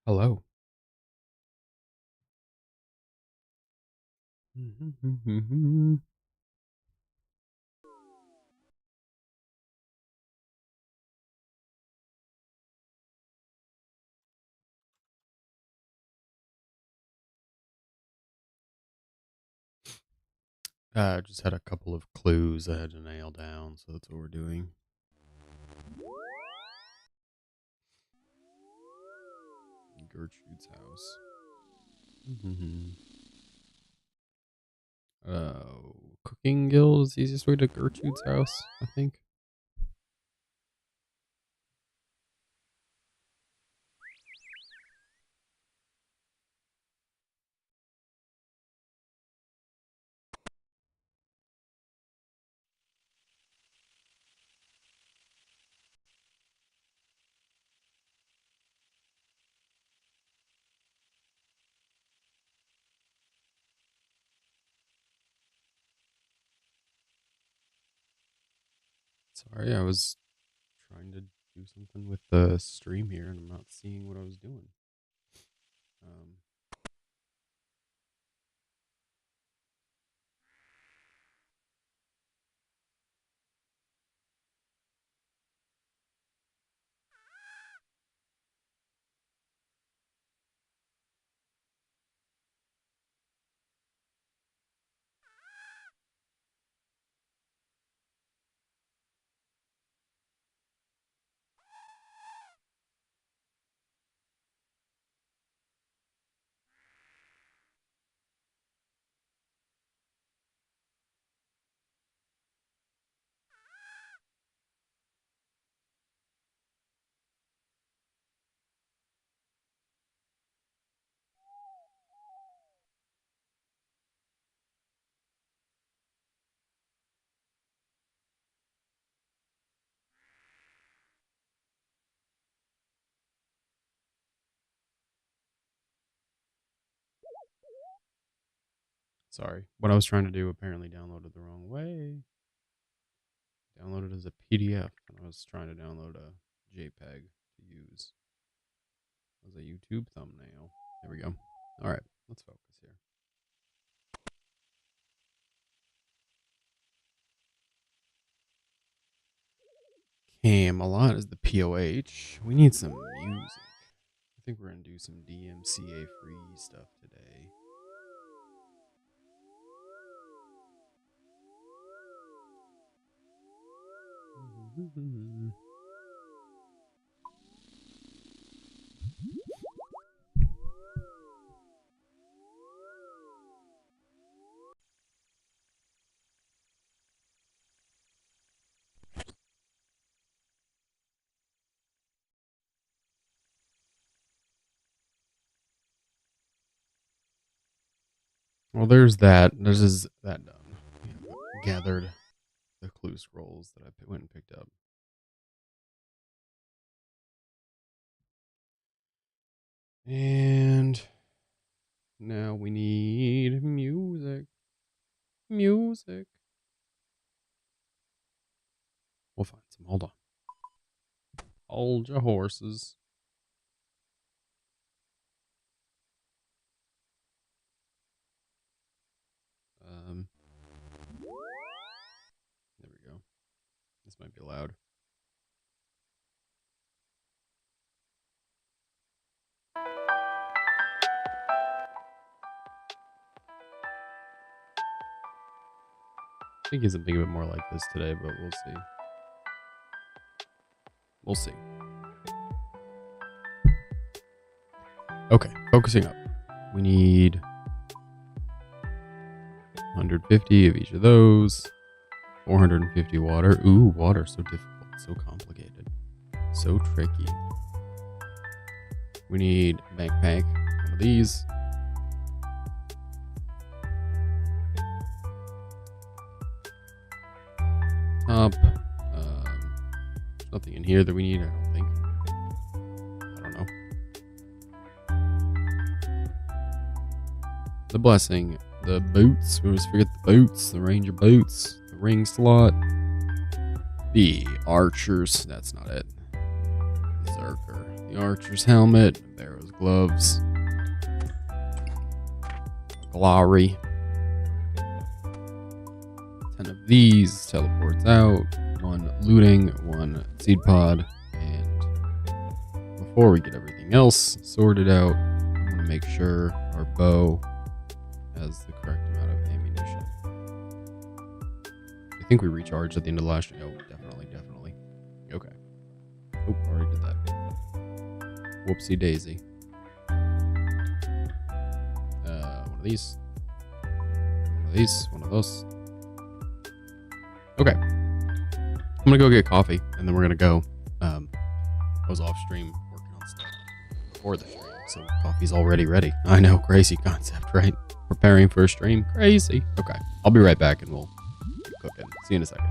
Hello. Just had a couple of clues I had to nail down, so that's what we're doing. Gertrude's house. Cooking guild is the easiest way to Gertrude's house, I think. Sorry, I was trying to do something with the stream here, and I'm not seeing what I was doing. Um, sorry. What I was trying to do apparently downloaded the wrong way. Downloaded as a PDF, and I was trying to download a JPEG to use as a YouTube thumbnail. There we go. All right, let's focus here. Camelot is the POH. We need some music. I think we're gonna do some DMCA free stuff today. Well, there's that. There's that done. Gathered the clue scrolls that I went and picked up. And now we need music. Music. We'll find some. Hold on. Hold your horses. There we go. This might be loud. I think he's thinking of it more like this today, but we'll see. We'll see. Okay, focusing up. We need 150 of each of those. 450 water. Ooh, water, so difficult, so complicated, so tricky. We need a backpack, one of these. Top. There's nothing in here that we need, I don't think. I don't know. The blessing. The boots. We always forget the boots. The ranger boots. The ring slot. The archers. That's not it. Berserker. The archer's helmet. Barrow's gloves. Glory. 10 of these. Teleports out. 1 looting. 1 seed pod. And before we get everything else sorted out, I'm going to make sure our bow has the correct amount of ammunition. I think we recharged at the end of the last. Oh, definitely. Okay. Oh, already did that. Whoopsie daisy. One of these. One of these. One of those. Okay. I'm gonna go get coffee, and then we're gonna go. I was off stream working on stuff before the stream, so coffee's already ready. I know, crazy concept, right? Preparing for a stream, crazy. Okay, I'll be right back, and we'll get cooking. See you in a second.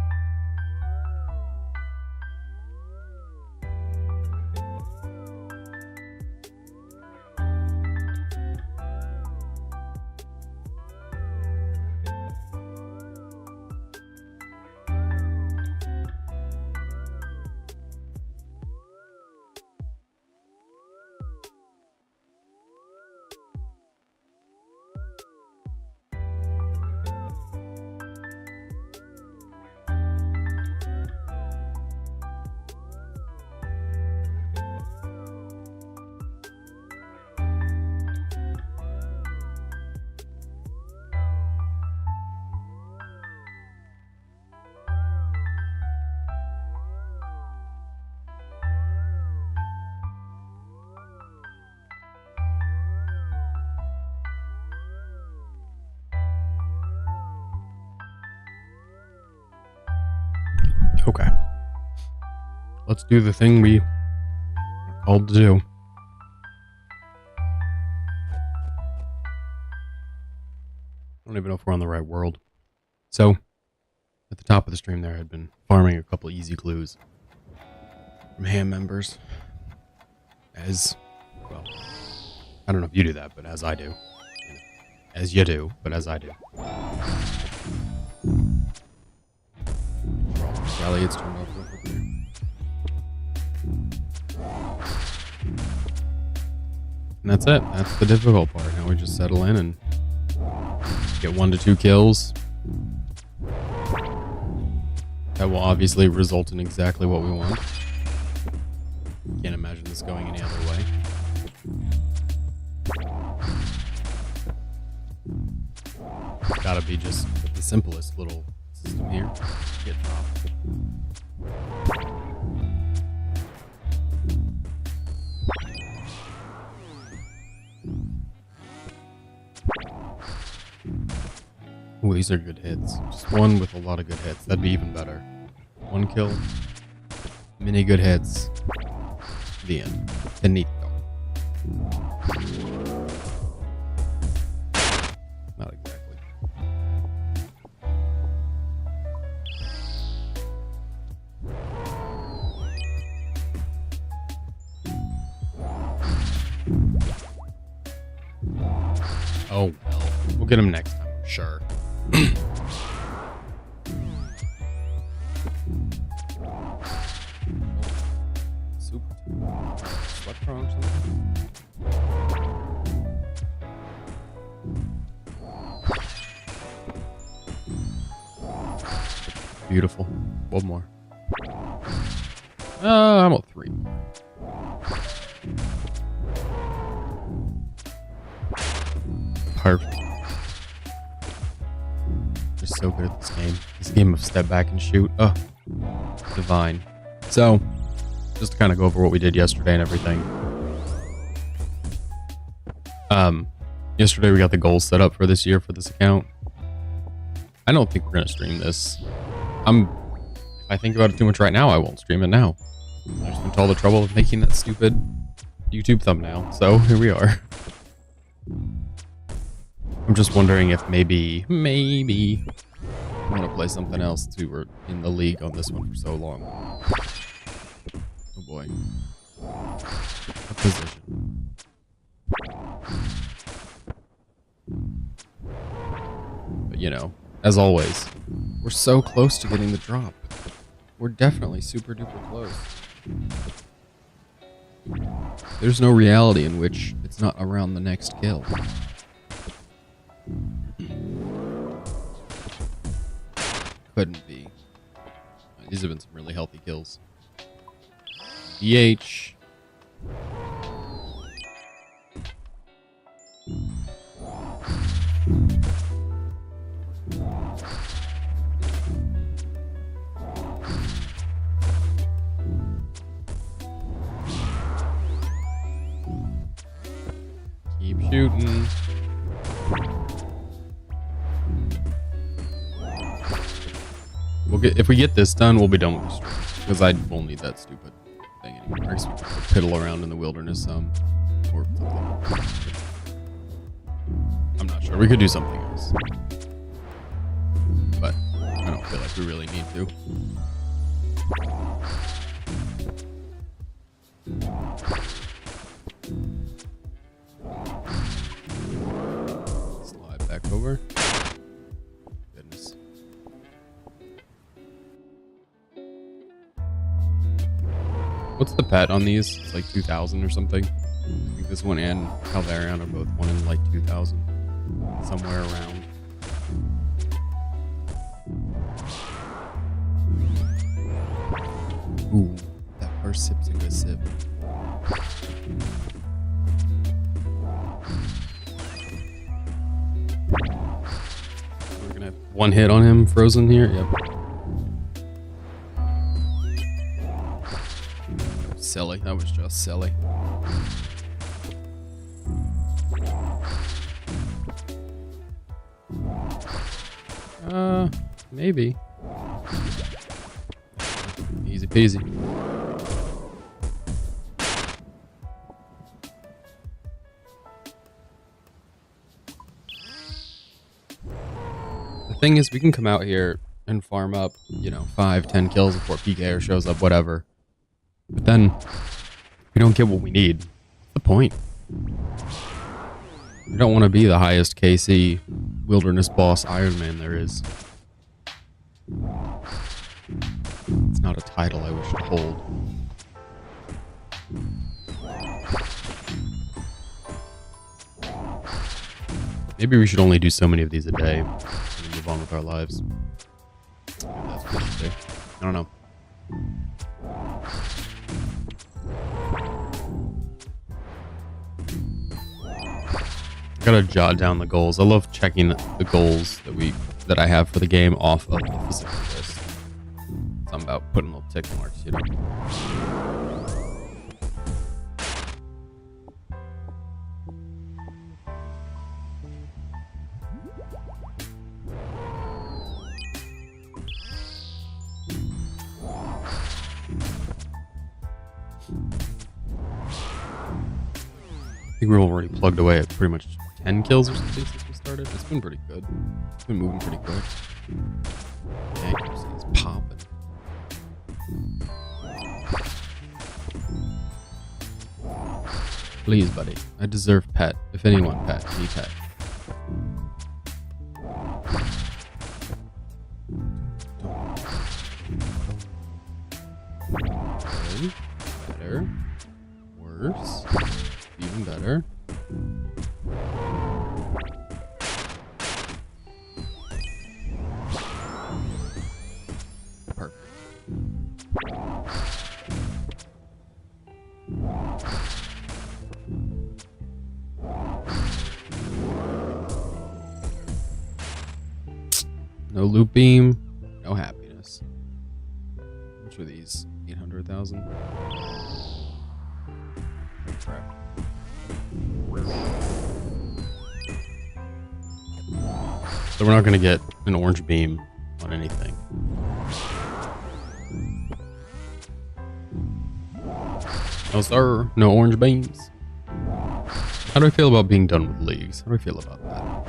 Okay. Let's do the thing we are called to do. I don't even know if we're on the right world. So, at the top of the stream there, I had been farming a couple easy clues from ham members. As, well, I don't know if you do that, but as I do. As you do, but as I do. Gets turned off real quick there. And that's it. That's the difficult part. Now we just settle in and get 1 to 2 kills. That will obviously result in exactly what we want. Can't imagine this going any other way. It's gotta be just the simplest little system here. Get dropped. Ooh, these are good hits. Just one with a lot of good hits. That'd be even better. 1 kill. Many good hits. The end. Finito. Not exactly. Oh well. We'll get him next time, I'm sure. Super. Sweat prong something? Beautiful. One more. How about 3 more? Perfect. Just so good at this game. This game of step back and shoot. Oh, divine. So, just to kind of go over what we did yesterday and everything. Yesterday we got the goals set up for this year for this account. I don't think we're gonna stream this. If I think about it too much right now, I won't stream it now. I just went to all the trouble of making that stupid YouTube thumbnail, so here we are. I'm just wondering if maybe I want to play something else too. We're in the league on this one for so long. Oh boy. What position? But you know, as always, we're so close to getting the drop. We're definitely super duper close. There's no reality in which it's not around the next kill. Couldn't be. These have been some really healthy kills. DH. Keep shooting. If we get this done, we'll be done with the stream. Because I won't need that stupid thing anymore. So we can piddle around in the wilderness or something. I'm not sure. We could do something else. But I don't feel like we really need to. Slide back over. Goodness. What's the pet on these? It's like 2,000 or something. I think this one and Calvarion are both one in like 2,000. Somewhere around. Ooh, that first sip's a good sip. We're gonna have one hit on him, frozen here. Yep. Silly. That was just silly. Maybe. Easy peasy. The thing is, we can come out here and farm up, 5-10 kills before PKer shows up, whatever. But then, we don't get what we need. What's the point? We don't want to be the highest KC wilderness boss Iron Man there is. It's not a title I wish to hold. Maybe we should only do so many of these a day and move on with our lives. Maybe that's what we should do. I don't know. Gotta jot down the goals. I love checking the goals that I have for the game off of the physical list. Something about putting little tick marks, I think we're already plugged away at pretty much 10 kills or something since we started. It's been pretty good. It's been moving pretty quick. Accuracy is popping. Please, buddy. I deserve pet. If anyone, pet. Me pet. Good. Better. Worse. Even better. Perfect. No loop beam, no happiness. Which are these? 800,000? Crap. So we're not going to get an orange beam on anything. No sir, no orange beams. How do I feel about being done with leagues? How do I feel about that?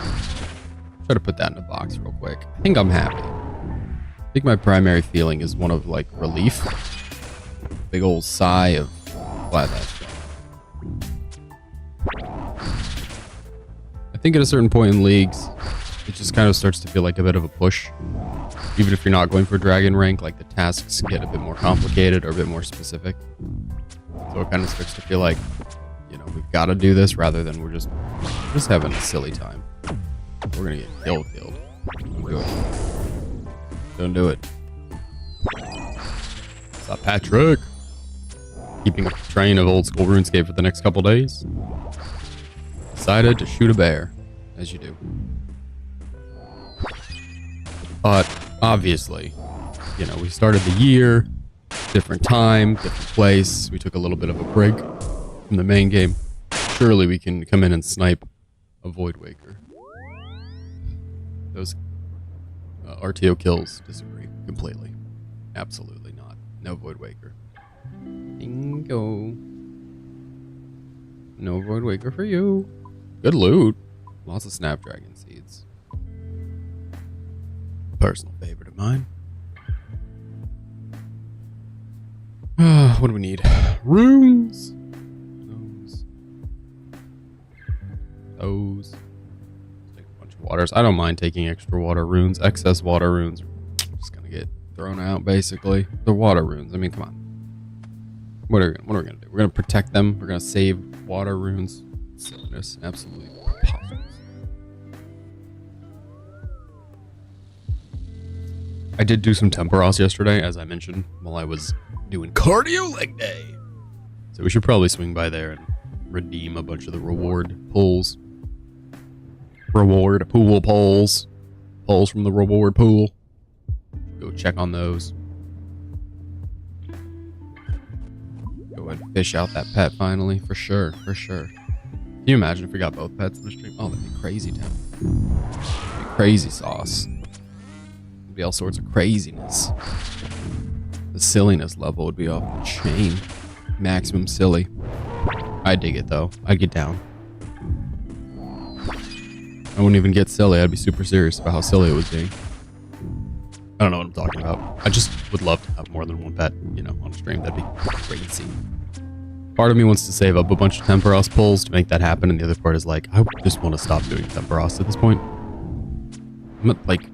Try to put that in a box real quick. I think I'm happy. I think my primary feeling is one of like relief. Big old sigh of glad that's done. I think at a certain point in leagues, it just kind of starts to feel like a bit of a push. Even if you're not going for dragon rank, like the tasks get a bit more complicated or a bit more specific. So it kind of starts to feel like we've got to do this rather than we're just having a silly time. We're gonna get killed. Don't do it. Don't do it. Stop, Patrick. Keeping a train of old school RuneScape for the next couple days. Decided to shoot a bear, as you do. But obviously, you know, we started the year, different time, different place. We took a little bit of a break from the main game. Surely we can come in and snipe a Void Waker. Those RTO kills disagree completely. Absolutely not. No Void Waker. Bingo. No Void Waker for you. Good loot. Lots of Snapdragon seeds. Personal favorite of mine. What do we need? Runes. Those. Take a bunch of waters. I don't mind taking extra water runes. Excess water runes are just gonna get thrown out, basically. The water runes. I mean, come on. What are we gonna do? We're gonna protect them. We're gonna save water runes. Silliness. Absolutely preposterous. I did do some Temporos yesterday, as I mentioned, while I was doing cardio leg day. So we should probably swing by there and redeem a bunch of the reward pulls. Reward pool pulls. Pulls from the reward pool. Go check on those. Go ahead and fish out that pet finally, for sure, for sure. Can you imagine if we got both pets in the stream? Oh, that'd be crazy, Tim. That'd be crazy sauce. It'd be all sorts of craziness. The silliness level would be off the chain. Maximum silly. I'd dig it though. I'd get down. I wouldn't even get silly. I'd be super serious about how silly it was being. I don't know what I'm talking about. I just would love to have more than one pet, you know, on a stream. That'd be crazy. Part of me wants to save up a bunch of Temporos pulls to make that happen, and the other part is like, I just want to stop doing Temporos at this point. I'm at like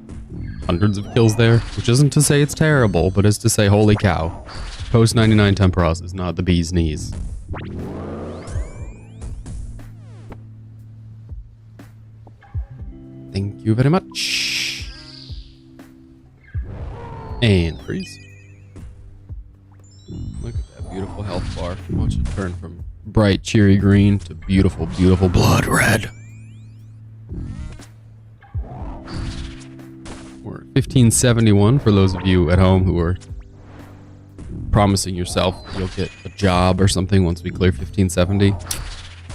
hundreds of kills there, which isn't to say it's terrible, but is to say, holy cow. Post 99 Temporos is not the bee's knees. Thank you very much. And freeze. Look at that beautiful health bar. Watch it turn from bright, cheery green to beautiful, beautiful blood red. We're at 1571 for those of you at home who are promising yourself that you'll get a job or something once we clear 1570.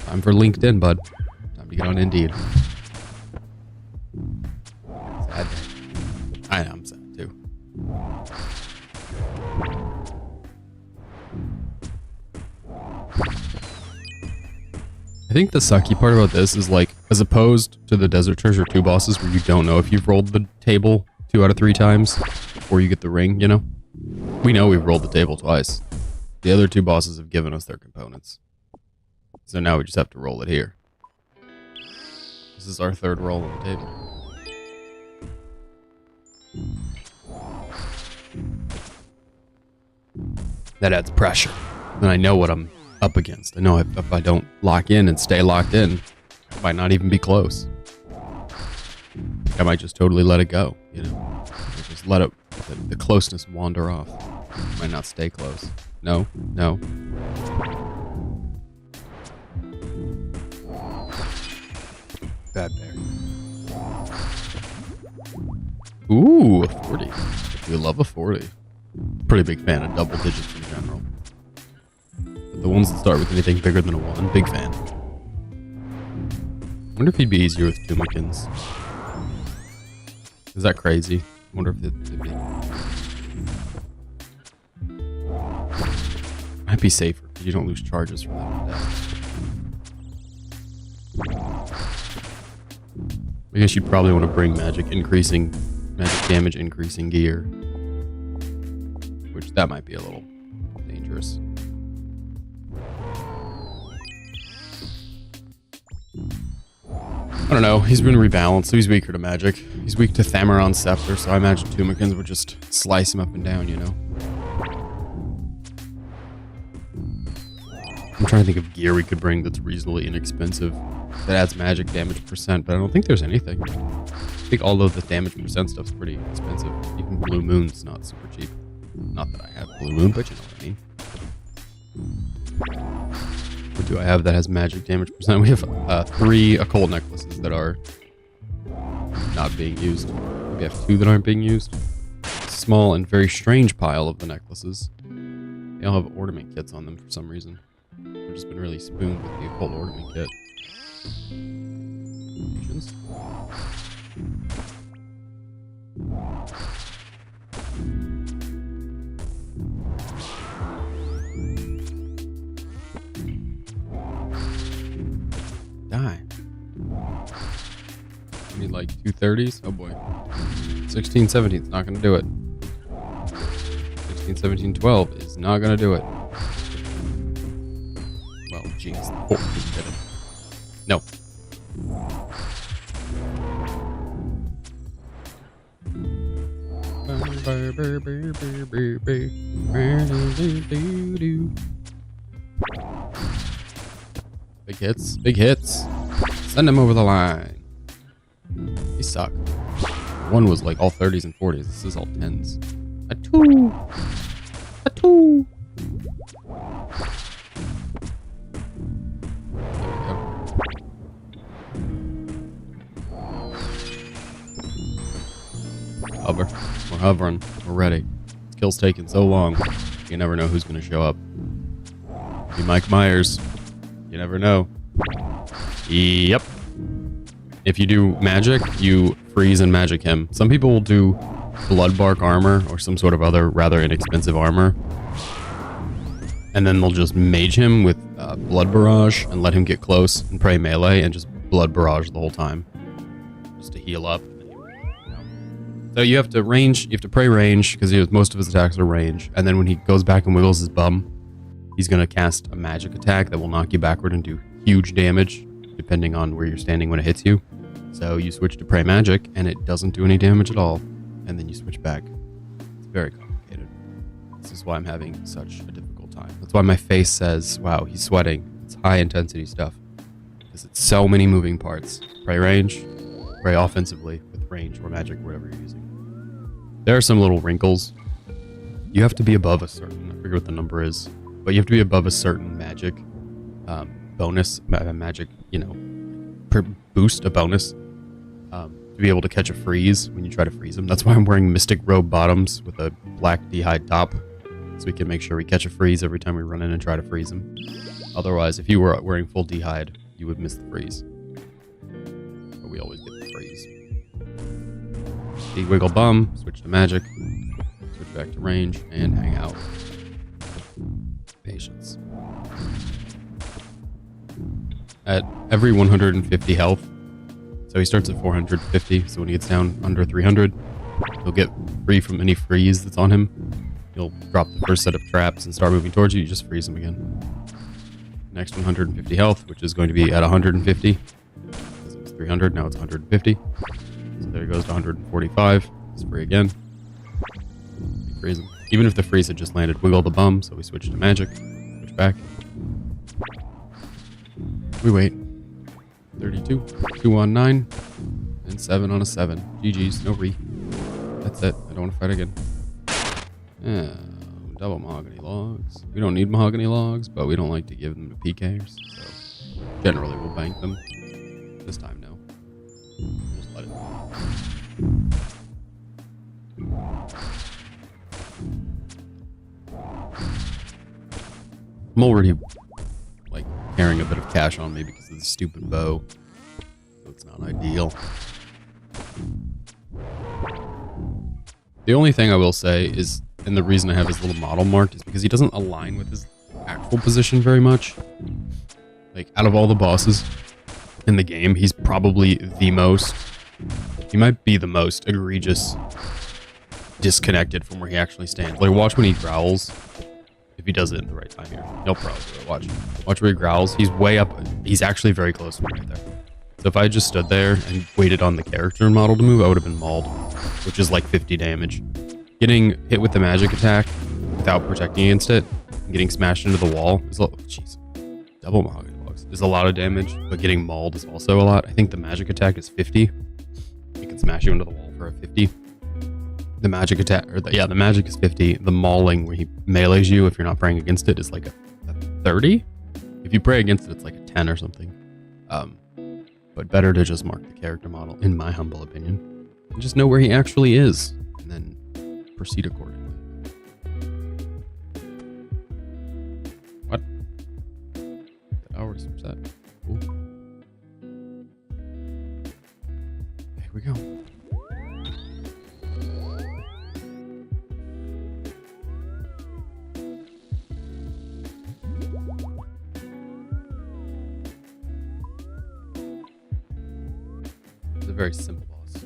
Time for LinkedIn, bud. Time to get on Indeed. Sad day. I know, I'm sad too. I think the sucky part about this is like, as opposed to the Desert Treasure 2 bosses where you don't know if you've rolled the table 2 out of 3 times before you get the ring, you know? We know we've rolled the table twice. The other 2 bosses have given us their components. So now we just have to roll it here. This is our 3rd roll on the table. That adds pressure. Then I know what I'm up against. I know if I don't lock in and stay locked in, I might not even be close. I might just totally let it go, you know? Just let it, the closeness wander off. Might not stay close. No, no. Bad bear. Ooh, a 40. We love a 40. Pretty big fan of double digits in general. But the ones that start with anything bigger than a 1, big fan. Wonder if he'd be easier with Tumikins. Is that crazy? Wonder if it'd be... Might be safer because you don't lose charges from that. I guess you'd probably want to bring magic damage increasing gear. Which that might be a little dangerous. I don't know, he's been rebalanced, so he's weaker to magic. He's weak to Thamaron's Scepter, so I imagine Tumikins would just slice him up and down, you know? I'm trying to think of gear we could bring that's reasonably inexpensive that adds magic damage percent, but I don't think there's anything. I think all of the damage percent stuff's pretty expensive. Even Blue Moon's not super cheap. Not that I have Blue Moon, but you know what I mean. What do I have that has magic damage percent? We have 3 occult necklaces that are not being used. We have 2 that aren't being used. A small and very strange pile of the necklaces. They all have ornament kits on them for some reason. I've just been really spooned with the occult ornament kit. Patience. Die. I need like 230s. Oh boy. 16, 17 is not going to do it. 16, 17, 12 is not going to do it. Well, jeez. 14 did it. No. Big hits. Big hits. Send them over the line. They suck. One was like all 30s and 40s. This is all 10s. A 2. A 2. There we go. Hover. We're hovering. We're ready. This kill's taking so long. You never know who's going to show up. Be Mike Myers. You never know. Yep. If you do magic, you freeze and magic him. Some people will do Bloodbark armor or some sort of other rather inexpensive armor. And then they'll just mage him with Blood Barrage and let him get close and pray melee and just Blood Barrage the whole time. Just to heal up. So you have to range, you have to pray range because most of his attacks are range. And then when he goes back and wiggles his bum, he's going to cast a magic attack that will knock you backward and do huge damage depending on where you're standing when it hits you. So you switch to pray magic and it doesn't do any damage at all. And then you switch back. It's very complicated. This is why I'm having such a difficult time. That's why my face says, wow, he's sweating. It's high intensity stuff. Because it's so many moving parts. Pray range, pray offensively with range or magic, whatever you're using. There are some little wrinkles. You have to be above a certain, I forget what the number is, but you have to be above a certain magic bonus, magic, boost, a bonus, to be able to catch a freeze when you try to freeze him. That's why I'm wearing Mystic Robe bottoms with a black D-hide top, so we can make sure we catch a freeze every time we run in and try to freeze him. Otherwise, if you were wearing full D-hide, you would miss the freeze. But we always get the freeze. Wiggle bum, switch to magic, switch back to range, and hang out. Patience. At every 150 health, so he starts at 450, so when he gets down under 300, he'll get free from any freeze that's on him. He'll drop the first set of traps and start moving towards you, you just freeze him again. Next 150 health, which is going to be at 150. Because it was 300, now it's 150. So there he goes to 145. It's free again. Freeze him. Even if the freeze had just landed, wiggle the bum, so we switch to magic. Switch back. We wait. 32. 2 on 9. And 7 on a 7. GG's. No re. That's it. I don't want to fight again. Double mahogany logs. We don't need mahogany logs, but we don't like to give them to PKers. So generally we'll bank them. This time, no. Just let it. I'm already carrying a bit of cash on me because of the stupid bow, so it's not ideal. The only thing I will say is, and the reason I have his little model marked, is because he doesn't align with his actual position very much. Like, out of all the bosses in the game, he's probably the most, he might be the most egregious disconnected from where he actually stands. Like, watch when he growls. If he does it at the right time here, he'll probably do it. Watch where he growls. He's way up. He's actually very close to me right there. So if I just stood there and waited on the character model to move, I would have been mauled, which is like 50 damage. Getting hit with the magic attack without protecting against it, and getting smashed into the wall is jeez. double mahogany logs is a lot of damage, but getting mauled is also a lot. I think the magic attack is 50. It can smash you into the wall for a 50. The magic attack, the magic is 50. The mauling, where he melees you if you're not praying against it, is like a 30. If you pray against it, it's like a 10 or something. But better to just mark the character model, in my humble opinion, and just know where he actually is, and then proceed accordingly. What? Did I already switch that? Cool. Here we go. It's a very simple boss.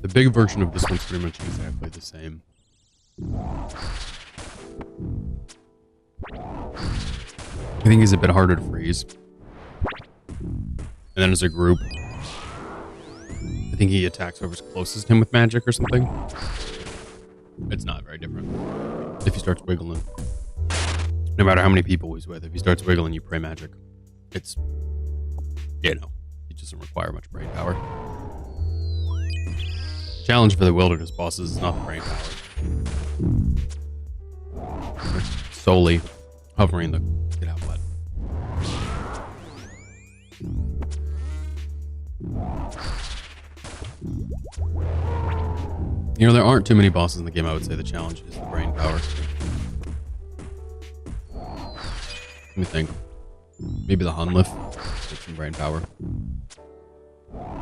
The big version of this one's pretty much exactly the same. I think he's a bit harder to freeze. And then as a group, I think he attacks whoever's closest to him with magic or something. It's not very different. If he starts wiggling, no matter how many people he's with, if he starts wiggling, you pray magic. It's, it doesn't require much brain power. Challenge for the wilderness bosses is not the brain power. They're solely hovering the get out button. You know, there aren't too many bosses in the game. I would say the challenge is the brain power. Let me think. Maybe the Hunlif takes some brain power.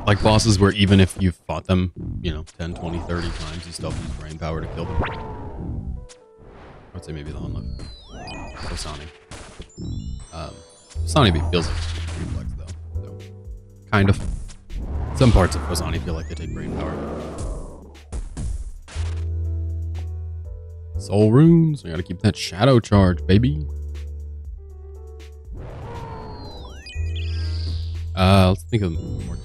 Like bosses where even if you've fought them, 10, 20, 30 times, you still use brain power to kill them. I would say maybe the Hunlif. Phosani. Phosani feels like reflex though. So, kind of. Some parts of Phosani feel like they take brain power. Soul runes. I gotta keep that shadow charge, baby. Let's think of more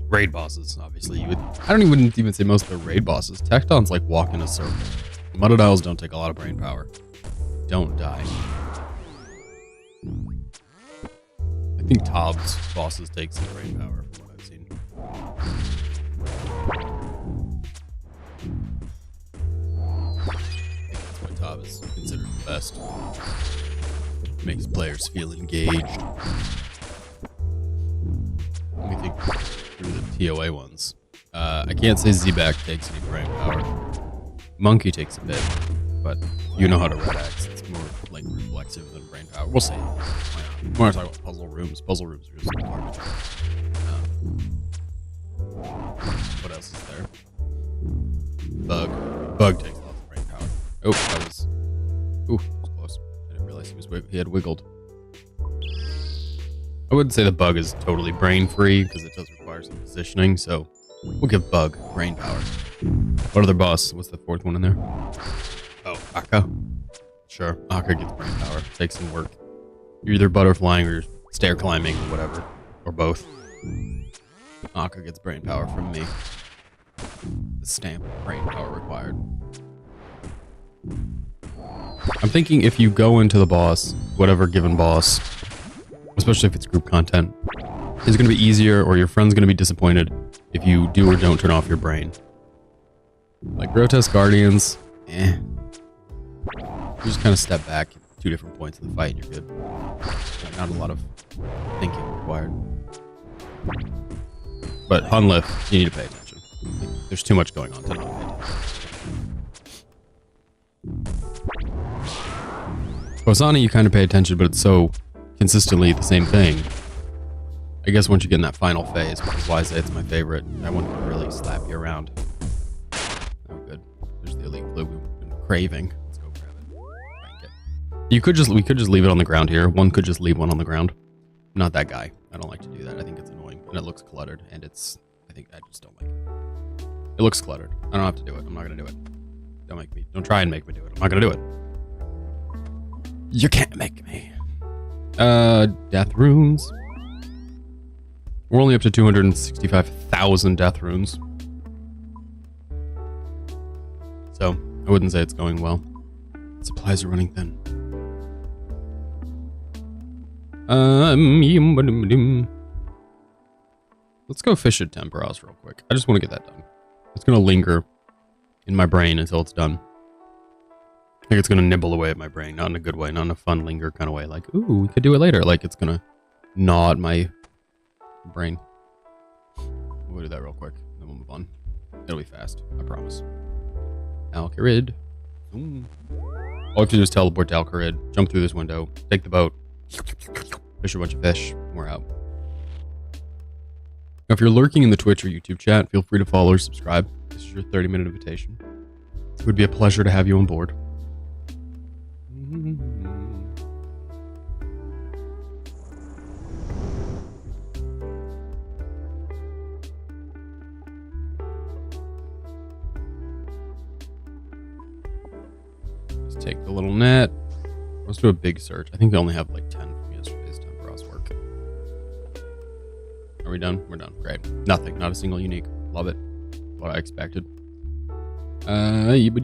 raid bosses. Obviously, I wouldn't even say most of the raid bosses. Tecton's like walk in a circle. Muddle don't take a lot of brain power. Don't die. I think Tob's bosses take some brain power from what I've seen. I think that's why Tob is considered the best. Makes players feel engaged. Let me think through the TOA ones. I can't say Zebak takes any brain power. Monkey takes a bit, but you know how to red X. It's more like reflexive than brain power. We'll see. We're going to talk about puzzle rooms. Puzzle rooms are just garbage. What else is there? Bug. Bug takes lots of brain power. Oh, that was... Ooh, that was close. I didn't realize he had wiggled. I wouldn't say the Bug is totally brain-free, because it does require some positioning, so we'll give Bug brain power. What other boss? What's the fourth one in there? Oh, Akka. Sure, Akka gets brain power. Takes some work. You're either butterflying or you're stair climbing or whatever. Or both. Akka gets brain power from me. The stamp of brain power required. I'm thinking if you go into the boss, whatever given boss, especially if it's group content, it's going to be easier, or your friend's going to be disappointed if you do or don't turn off your brain. Like Grotesque Guardians, You just kind of step back at 2 different points of the fight and you're good. Not a lot of thinking required. But Hunlif, you need to pay attention. Like, there's too much going on to not pay attention. Phosani, you kind of pay attention, but it's so consistently the same thing. I guess once you get in that final phase, which is why I say it's my favorite, that one can really slap you around. Oh, good. There's the elite flute we've been craving. Let's go grab it. Thank it. We could just leave it on the ground here. One could just leave one on the ground. I'm not that guy. I don't like to do that. I think it's annoying and it looks cluttered, and I just don't like it. It looks cluttered. I don't have to do it. I'm not gonna do it. Don't try and make me do it. I'm not gonna do it. You can't make me. Death runes. We're only up to 265,000 death runes. So, I wouldn't say it's going well. Supplies are running thin. Let's go fish at Temperos real quick. I just want to get that done. It's going to linger in my brain until it's done. I think it's going to nibble away at my brain. Not in a good way. Not in a fun linger kind of way. Like, ooh, we could do it later. Like, it's going to gnaw at my brain. We'll do that real quick. Then we'll move on. It'll be fast. I promise. Alcarid. All I have to do is teleport to Alcarid. Jump through this window. Take the boat. Fish a bunch of fish. We're out. Now, if you're lurking in the Twitch or YouTube chat, feel free to follow or subscribe. This is your 30-minute invitation. It would be a pleasure to have you on board. Just take the little net. Let's do a big search. I think we only have like 10 from yesterday's Temperos work. Are we done? We're done. Great. Nothing. Not a single unique. Love it. What I expected. Now we just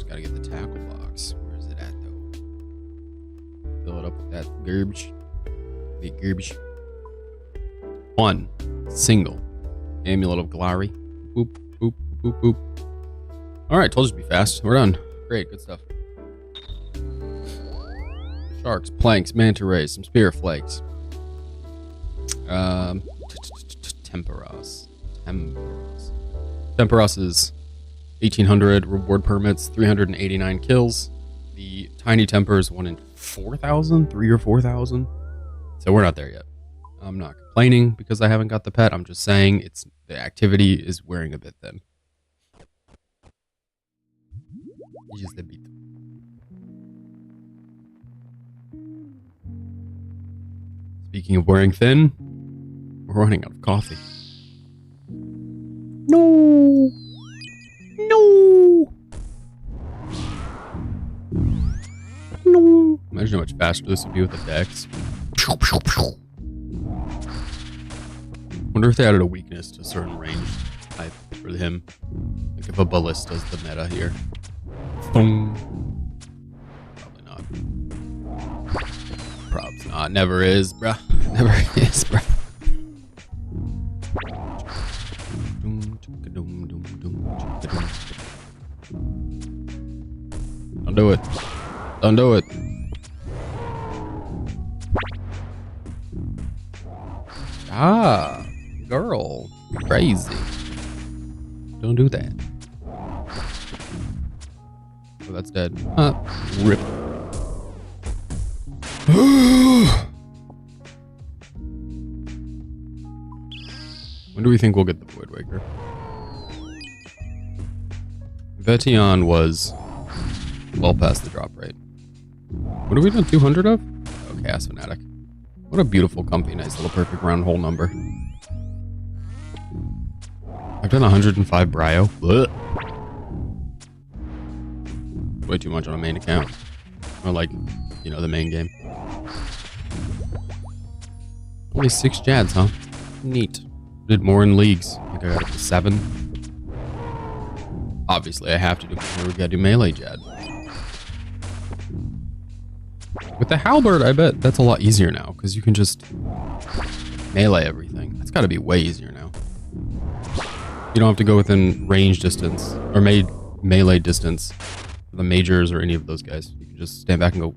gotta get the tackle box. Where is it at though? Fill it up with that garbage. The garbage. One single amulet of glory. Boop, boop, boop, boop. Alright, told you to be fast. We're done. Great, good stuff. Sharks, planks, manta rays, some spear flakes. Temperos. Temperos is 1,800 reward permits, 389 kills. The tiny temper is 1 in 4,000, 3 or 4,000. So we're not there yet. I'm not complaining because I haven't got the pet. I'm just saying the activity is wearing a bit thin. Just a bit. Speaking of wearing thin, we're running out of coffee. No! No! No! Imagine how much faster this would be with the Dex. Wonder if they added a weakness to a certain range type for him. Like if a ballista's the meta here. Boom. Probably not. Probs not. Never is, bruh. Never is, bruh. Don't do it. Don't do it. Ah, girl. Crazy. Don't do that. Oh, that's dead. Rip. When do we think we'll get the Voidwaker? Vetion was well past the drop rate. What have we done? 200 of? Oh, Chaos Fanatic. What a beautiful company. Nice little perfect round hole number. I've done 105 Brio. Blech. Way too much on a main account. Or like, you know, the main game. Only 6 Jads, huh? Neat. Did more in leagues. I think I got up to 7. Obviously, I have to do more. We gotta do melee Jad. With the halberd, I bet that's a lot easier now, because you can just melee everything. That's gotta be way easier now. You don't have to go within range distance, or melee distance for the majors or any of those guys. You can just stand back and go.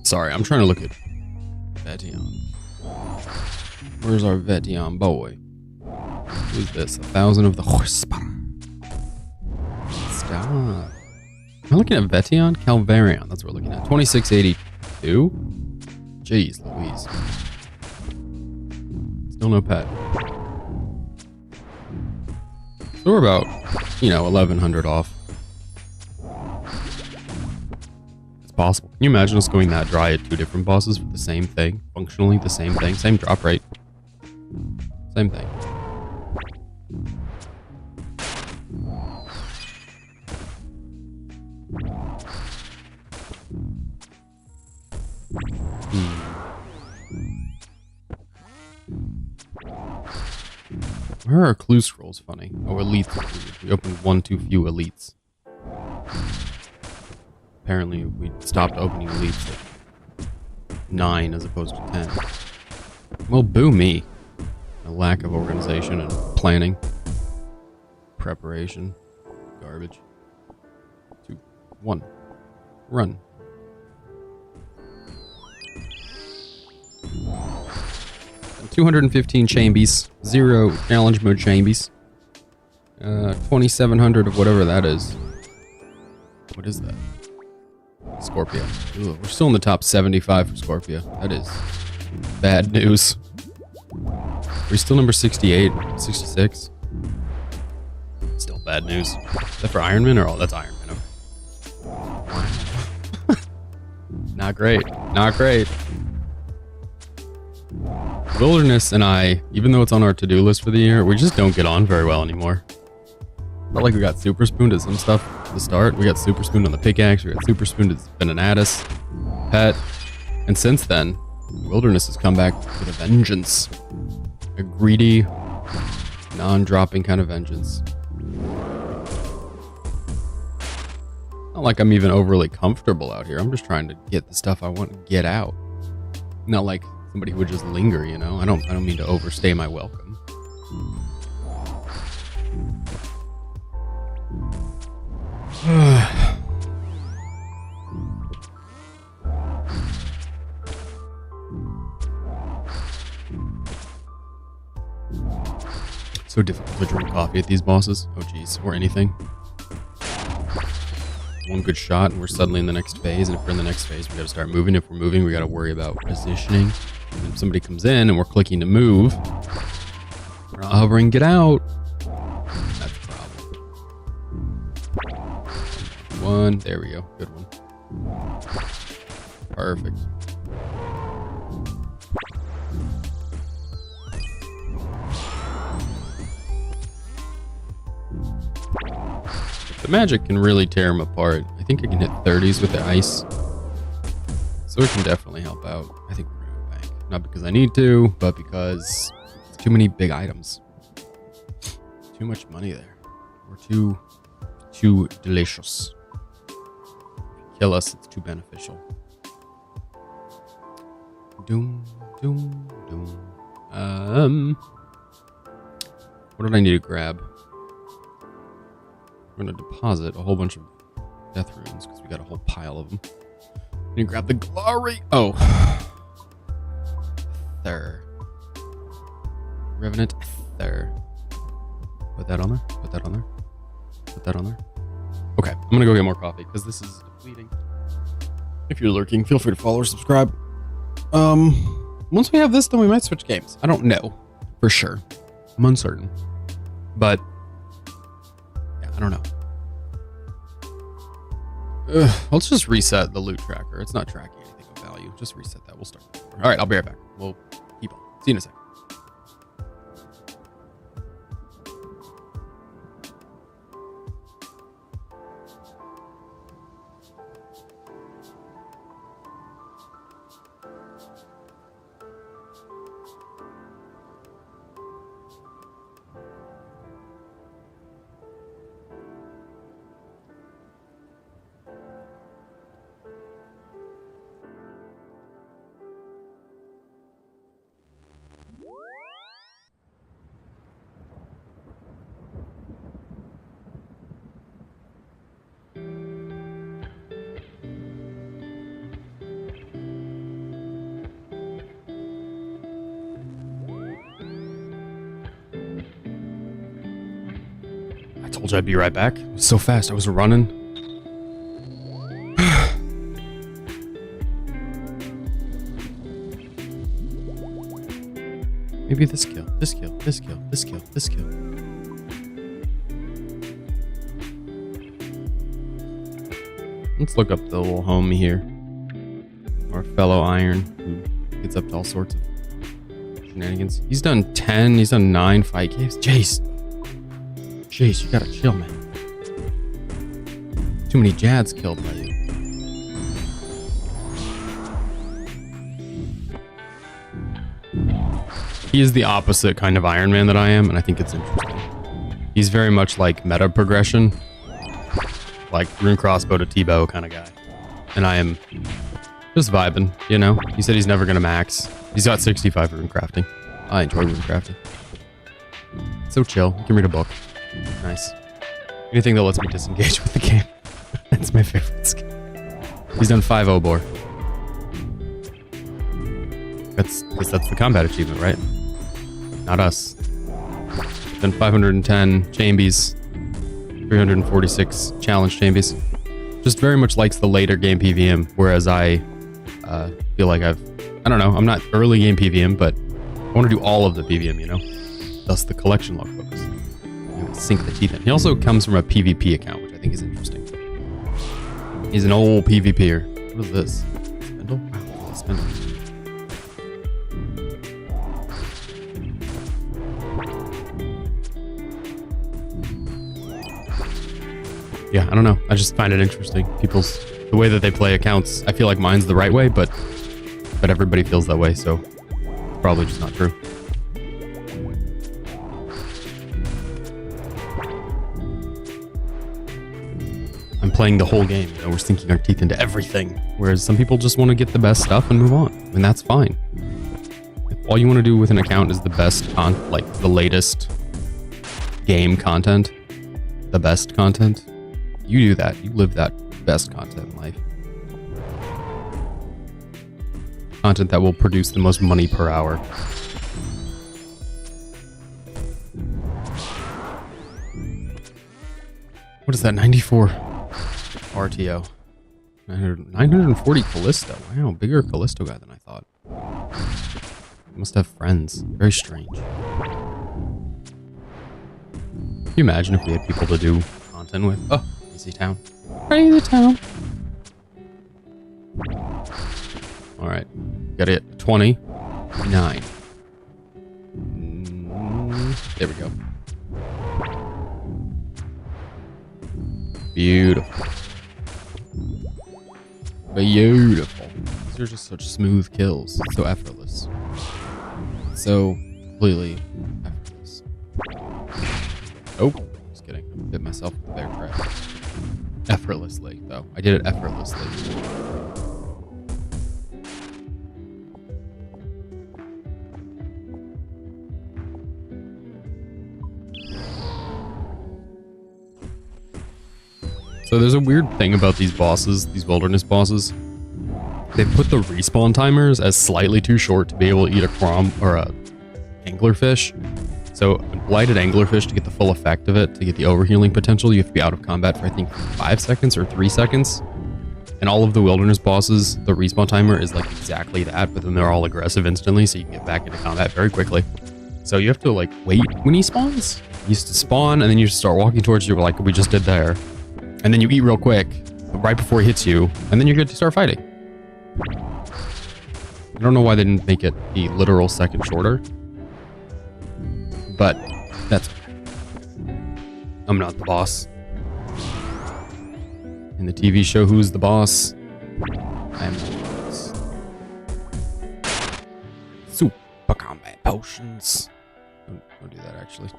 Sorry, I'm trying to look at Vetion. Where's our Vetion boy? Who's this? 1,000 of the horsepower. stop. Am I looking at Vetion? Calvarion, that's what we're looking at. 2682? Jeez Louise. Still no pet. So we're about, 1100 off. It's possible. Can you imagine us going that dry at 2 different bosses for the same thing? Functionally the same thing. Same drop rate. Same thing. Where are our clue scrolls funny? Oh, elites. We opened one too few elites. Apparently, we stopped opening elites at 9 as opposed to 10. Well, boo me. A lack of organization and planning. Preparation. Garbage. 2, 1. Run. And 215 chambies. 0 challenge mode chambies. 2,700 of whatever that is. What is that? Scorpio. Ugh, we're still in the top 75 for Scorpio. That is bad news. We're still number 68, 66. Still bad news. Is that for Iron Man or that's Iron Man? Okay. Not great. Not great. Wilderness and I, even though it's on our to-do list for the year, we just don't get on very well anymore. Felt like we got super spooned at some stuff at the start. We got super spooned on the pickaxe. We got super spooned at Venenatis, Pet. And since then, Wilderness has come back with a vengeance. A greedy, non-dropping kind of vengeance. Not like I'm even overly comfortable out here. I'm just trying to get the stuff I want to get out. Not like somebody who would just linger, I don't mean to overstay my welcome. So difficult to drink coffee at these bosses. Oh geez, or anything. One good shot and we're suddenly in the next phase, and if we're in the next phase we gotta start moving. If we're moving we gotta worry about positioning. And if somebody comes in and we're clicking to move, we're not hovering, get out. That's the problem. One, there we go, good one. Perfect. The magic can really tear them apart. I think I can hit 30s with the ice. So it can definitely help out. I think we're going to go bank. Not because I need to, but because it's too many big items. Too much money there. We're too delicious. If you kill us, it's too beneficial. Doom, doom, doom. What did I need to grab? We're going to deposit a whole bunch of death runes because we got a whole pile of them. I need to grab the glory. Oh. There. Revenant. There. Put that on there. Put that on there. Put that on there. Okay. I'm going to go get more coffee because this is depleting. If you're lurking, feel free to follow or subscribe. Once we have this, then we might switch games. I don't know for sure. I'm uncertain. But I don't know. Let's just reset the loot tracker. It's not tracking anything of value. Just reset that. We'll start. All right, I'll be right back. We'll keep on. See you in a second. Told you I'd be right back. It was so fast, I was running. Maybe this kill, this kill, this kill, this kill, this kill. Let's look up the little homie here. Our fellow Iron, who gets up to all sorts of shenanigans. He's done 10, he's done 9 fight games. Jace, you gotta chill, man. Too many Jads killed by you. He is the opposite kind of Iron Man that I am, and I think it's interesting. He's very much like meta progression. Like rune crossbow to T-bow kind of guy. And I am just vibing, you know? He said he's never gonna max. He's got 65 rune crafting. I enjoy rune crafting. So chill. You can read a book. Nice. Anything that lets me disengage with the game. That's my favorite skill. He's done 5 Obor. That's the combat achievement, right? Not us. Done 510 chambies. 346 challenge chambies. Just very much likes the later game PVM, whereas I feel like I don't know, I'm not early game PVM, but I want to do all of the PVM, you know? Thus the collection logbooks. You know, sink the teeth in. He also comes from a PvP account, which I think is interesting. He's an old PvPer. What is this? Spindle? Wow, spindle. Yeah, I don't know. I just find it interesting. The way that they play accounts. I feel like mine's the right way, but everybody feels that way, so it's probably just not true. I'm playing the whole game. You know, we're sinking our teeth into everything, whereas some people just want to get the best stuff and move on, and that's fine. If all you want to do with an account is the best like the latest game content, the best content, you do that. You live that best content life. Content that will produce the most money per hour. What is that? 94 RTO. 940 Callisto. Wow, bigger Callisto guy than I thought. Must have friends. Very strange. Can you imagine if we had people to do content with? Oh, Crazy Town. Crazy Town. Alright. Got it. 29. There we go. Beautiful. Beautiful. These are just such smooth kills. So effortless. So completely effortless. Oh, just kidding. I bit myself with the bear trap. Effortlessly, though. I did it effortlessly. So there's a weird thing about these bosses, these wilderness bosses. They put the respawn timers as slightly too short to be able to eat a crom or a anglerfish. So a blighted anglerfish, to get the full effect of it, to get the overhealing potential, you have to be out of combat for I think 5 seconds or 3 seconds. And all of the wilderness bosses, the respawn timer is like exactly that, but then they're all aggressive instantly, so you can get back into combat very quickly. So you have to like wait when he spawns. He used to spawn and then you just start walking towards you like we just did there. And then you eat real quick, right before he hits you, and then you're good to start fighting. I don't know why they didn't make it the literal second shorter. But that's okay. I'm not the boss. In the TV show Who's the Boss, I am the boss. Super combat potions. Don't do that actually.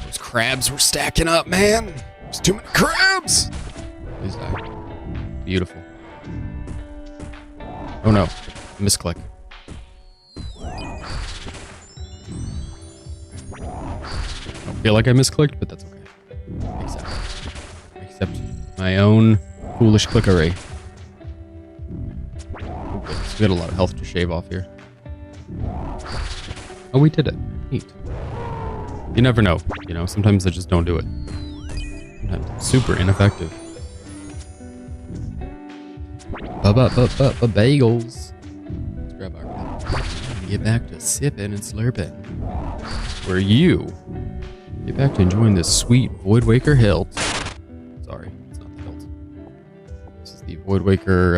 Those crabs were stacking up, man. There's too many crabs. Please die. Beautiful. Oh no, misclick. feel like I misclicked, but that's okay. Accept my own foolish clickery. Oh, goodness. We got a lot of health to shave off here. Oh, we did it. Neat. You never know. You know, sometimes I just don't do it. Sometimes it's super ineffective. Bagels. Let's grab our cup and get back to sipping and slurping. Where you get back to enjoying this sweet Void Waker hilt. Sorry, it's not the hilt. This is the Void Waker.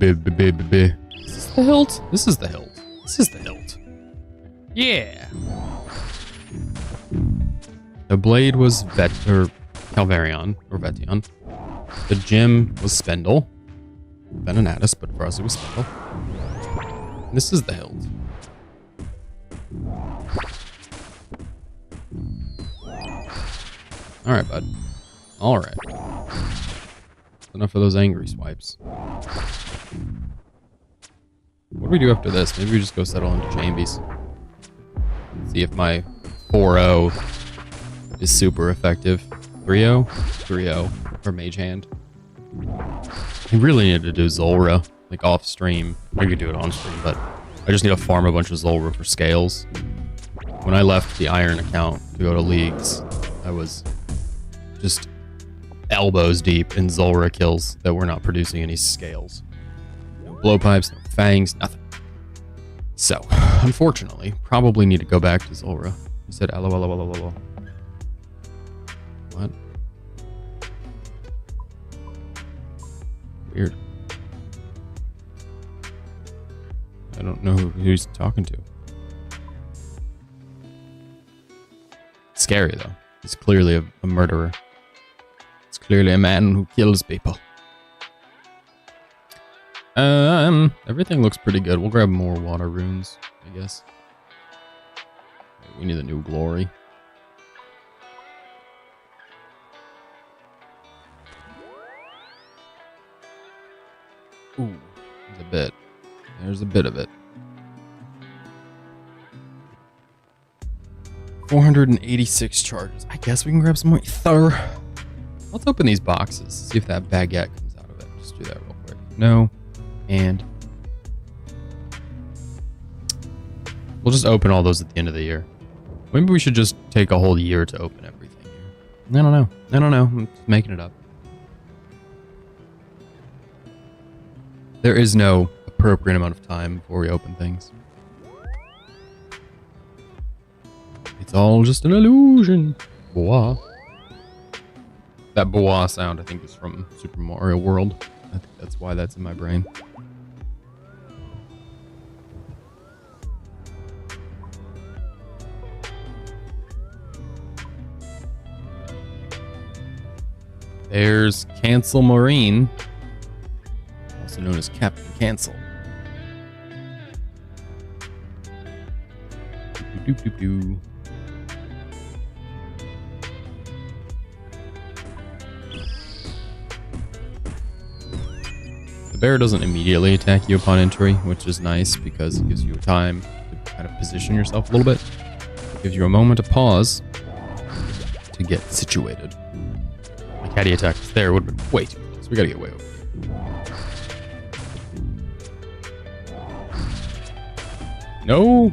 Is this the hilt? This is the hilt. This is the hilt. Yeah. The blade was Calvarion or Vetion. The gem was Spendel. Venenatus, but for us it was Spendel. And this is the hilt. Alright, bud. Alright. Enough of those angry swipes. What do we do after this? Maybe we just go settle into Chambies. See if my 4-0 is super effective. 3-0? 3-0 for Mage Hand. I really need to do Zulrah, like off stream. I could do it on stream, but I just need to farm a bunch of Zulrah for scales. When I left the Iron account to go to Leagues, I was just elbows deep in Zulrah kills that were not producing any scales. No blowpipes, no fangs, nothing. So, unfortunately, probably need to go back to Zulrah. He said, LOL. What? Weird. I don't know who he's talking to. Scary, though. He's clearly a murderer. It's clearly a man who kills people. Everything looks pretty good. We'll grab more water runes, I guess. We need a new glory. Ooh, there's a bit. There's a bit of it. 486 charges. I guess we can grab some more ether. Let's open these boxes. See if that baguette comes out of it. Just do that real quick. No. And we'll just open all those at the end of the year. Maybe we should just take a whole year to open everything. I don't know. I'm just making it up. There is no appropriate amount of time before we open things. It's all just an illusion. Boah. That boah sound, I think, is from Super Mario World. I think that's why that's in my brain. There's Cancel Marine, also known as Captain Cancel. Doo-doo-doo-doo. The bear doesn't immediately attack you upon entry, which is nice because it gives you time to kind of position yourself a little bit. It gives you a moment to pause to get situated. Like had he attacked us there, it would have been way too close. We gotta get way over here. No!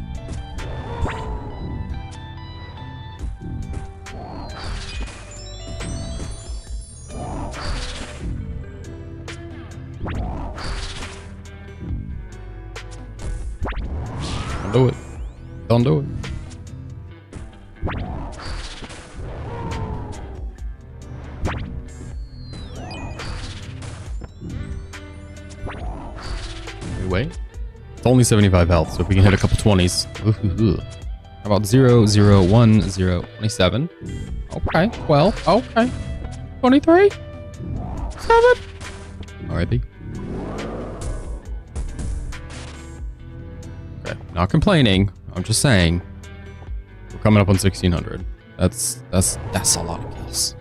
Do it. Don't do it. Wait. It's only 75 health, so if we can hit a couple 20s. How about 0, 0, 1, 0, 27? Okay, 12. Okay. 23? 7? Alrighty. Not complaining. I'm just saying. We're coming up on 1600. That's a lot of kills.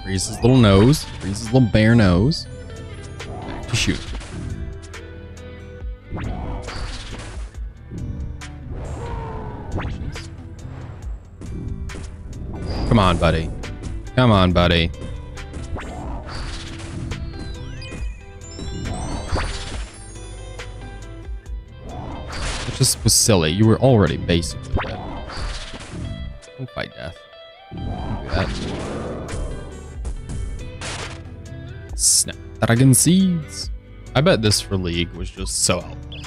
Freeze his little nose. Freeze his little bare nose. Back to shoot. Come on, buddy. Come on, buddy. It just was silly. You were already basically dead. Don't fight death. Don't do that. Snap Dragon Seeds. I bet this for League was just so helpful.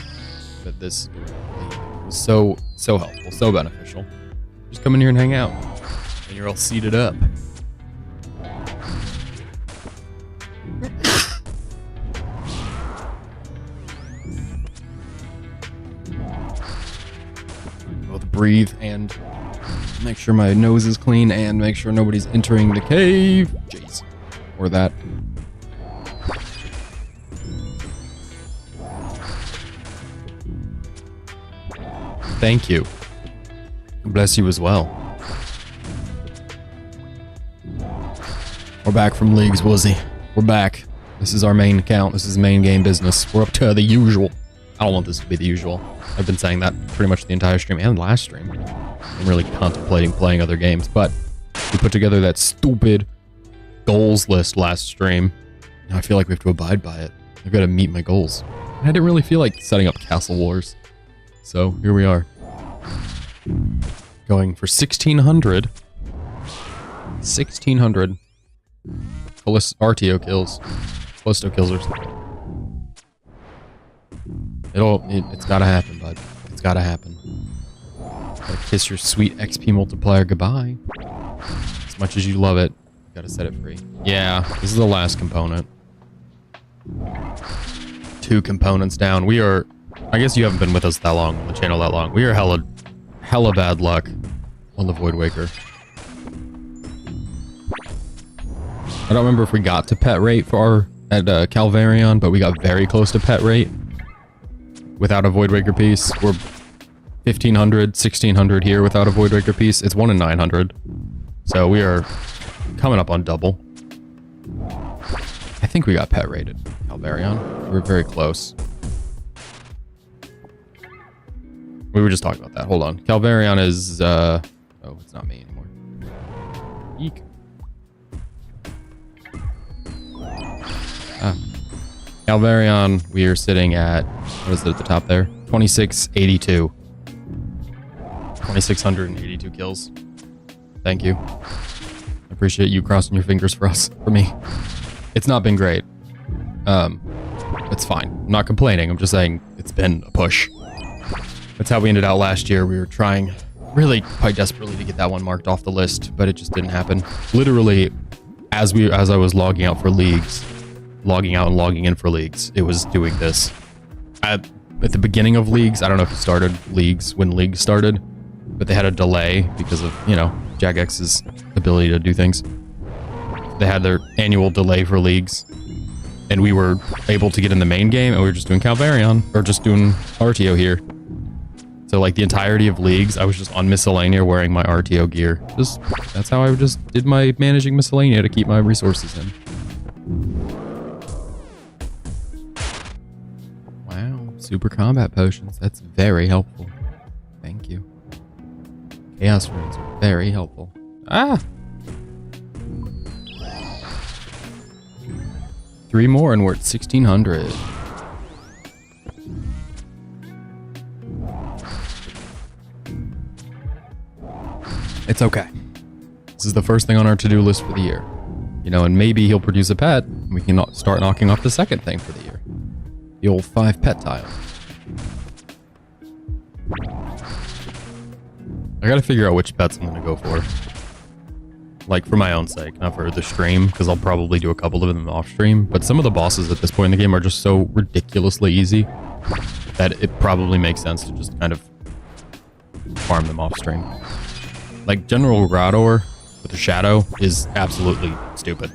But this was so helpful, so beneficial. Just come in here and hang out. And you're all seated up. Both breathe and make sure my nose is clean and make sure nobody's entering the cave. Jeez. Or that. Thank you. Bless you as well. We're back from Leagues, Woozy. We're back. This is our main account. This is main game business. We're up to the usual. I don't want this to be the usual. I've been saying that pretty much the entire stream and last stream. I'm really contemplating playing other games, but we put together that stupid goals list last stream. Now I feel like we have to abide by it. I've got to meet my goals. And I didn't really feel like setting up Castle Wars. So here we are. Going for 1600. 1600. RTO kills. Callisto kills. It's gotta happen, bud. It's gotta happen. Gotta kiss your sweet XP multiplier goodbye. As much as you love it, you gotta set it free. Yeah, this is the last component. 2 components down. We are... I guess you haven't been with us that long, on the channel that long. We are hella bad luck on the Void Waker. I don't remember if we got to pet rate at Calvarion, but we got very close to pet rate without a Void Waker piece. We're 1500, 1600 here without a Void Waker piece. It's 1 in 900. So we are coming up on double. I think we got pet rated Calvarion. We're very close. We were just talking about that. Hold on. Calvarion is, oh, it's not me anymore. Eek. Calvarion, we are sitting at, what is it at the top there? 2682. 2682 kills. Thank you. I appreciate you crossing your fingers for me. It's not been great. It's fine. I'm not complaining. I'm just saying it's been a push. That's how we ended out last year. We were trying really quite desperately to get that one marked off the list, but it just didn't happen. Literally, as I was logging out for leagues, logging out and logging in for leagues, it was doing this. At the beginning of leagues, I don't know if you started leagues when leagues started, but they had a delay because of, you know, Jagex's ability to do things. They had their annual delay for leagues, and we were able to get in the main game, and we were just doing Calvarion, or just doing RTO here. So like the entirety of leagues, I was just on Miscellanea wearing my RTO gear. That's how I just did my managing Miscellanea to keep my resources in. Wow, super combat potions. That's very helpful. Thank you. Chaos runes are very helpful. Ah! 3 more and we're at 1600. It's okay. This is the first thing on our to-do list for the year. You know, and maybe he'll produce a pet, and we can start knocking off the second thing for the year. The old 5 pet tile. I gotta figure out which pets I'm gonna go for. Like, for my own sake, not for the stream, because I'll probably do a couple of them off stream. But some of the bosses at this point in the game are just so ridiculously easy that it probably makes sense to just kind of farm them off stream. Like, General Grador with a shadow is absolutely stupid.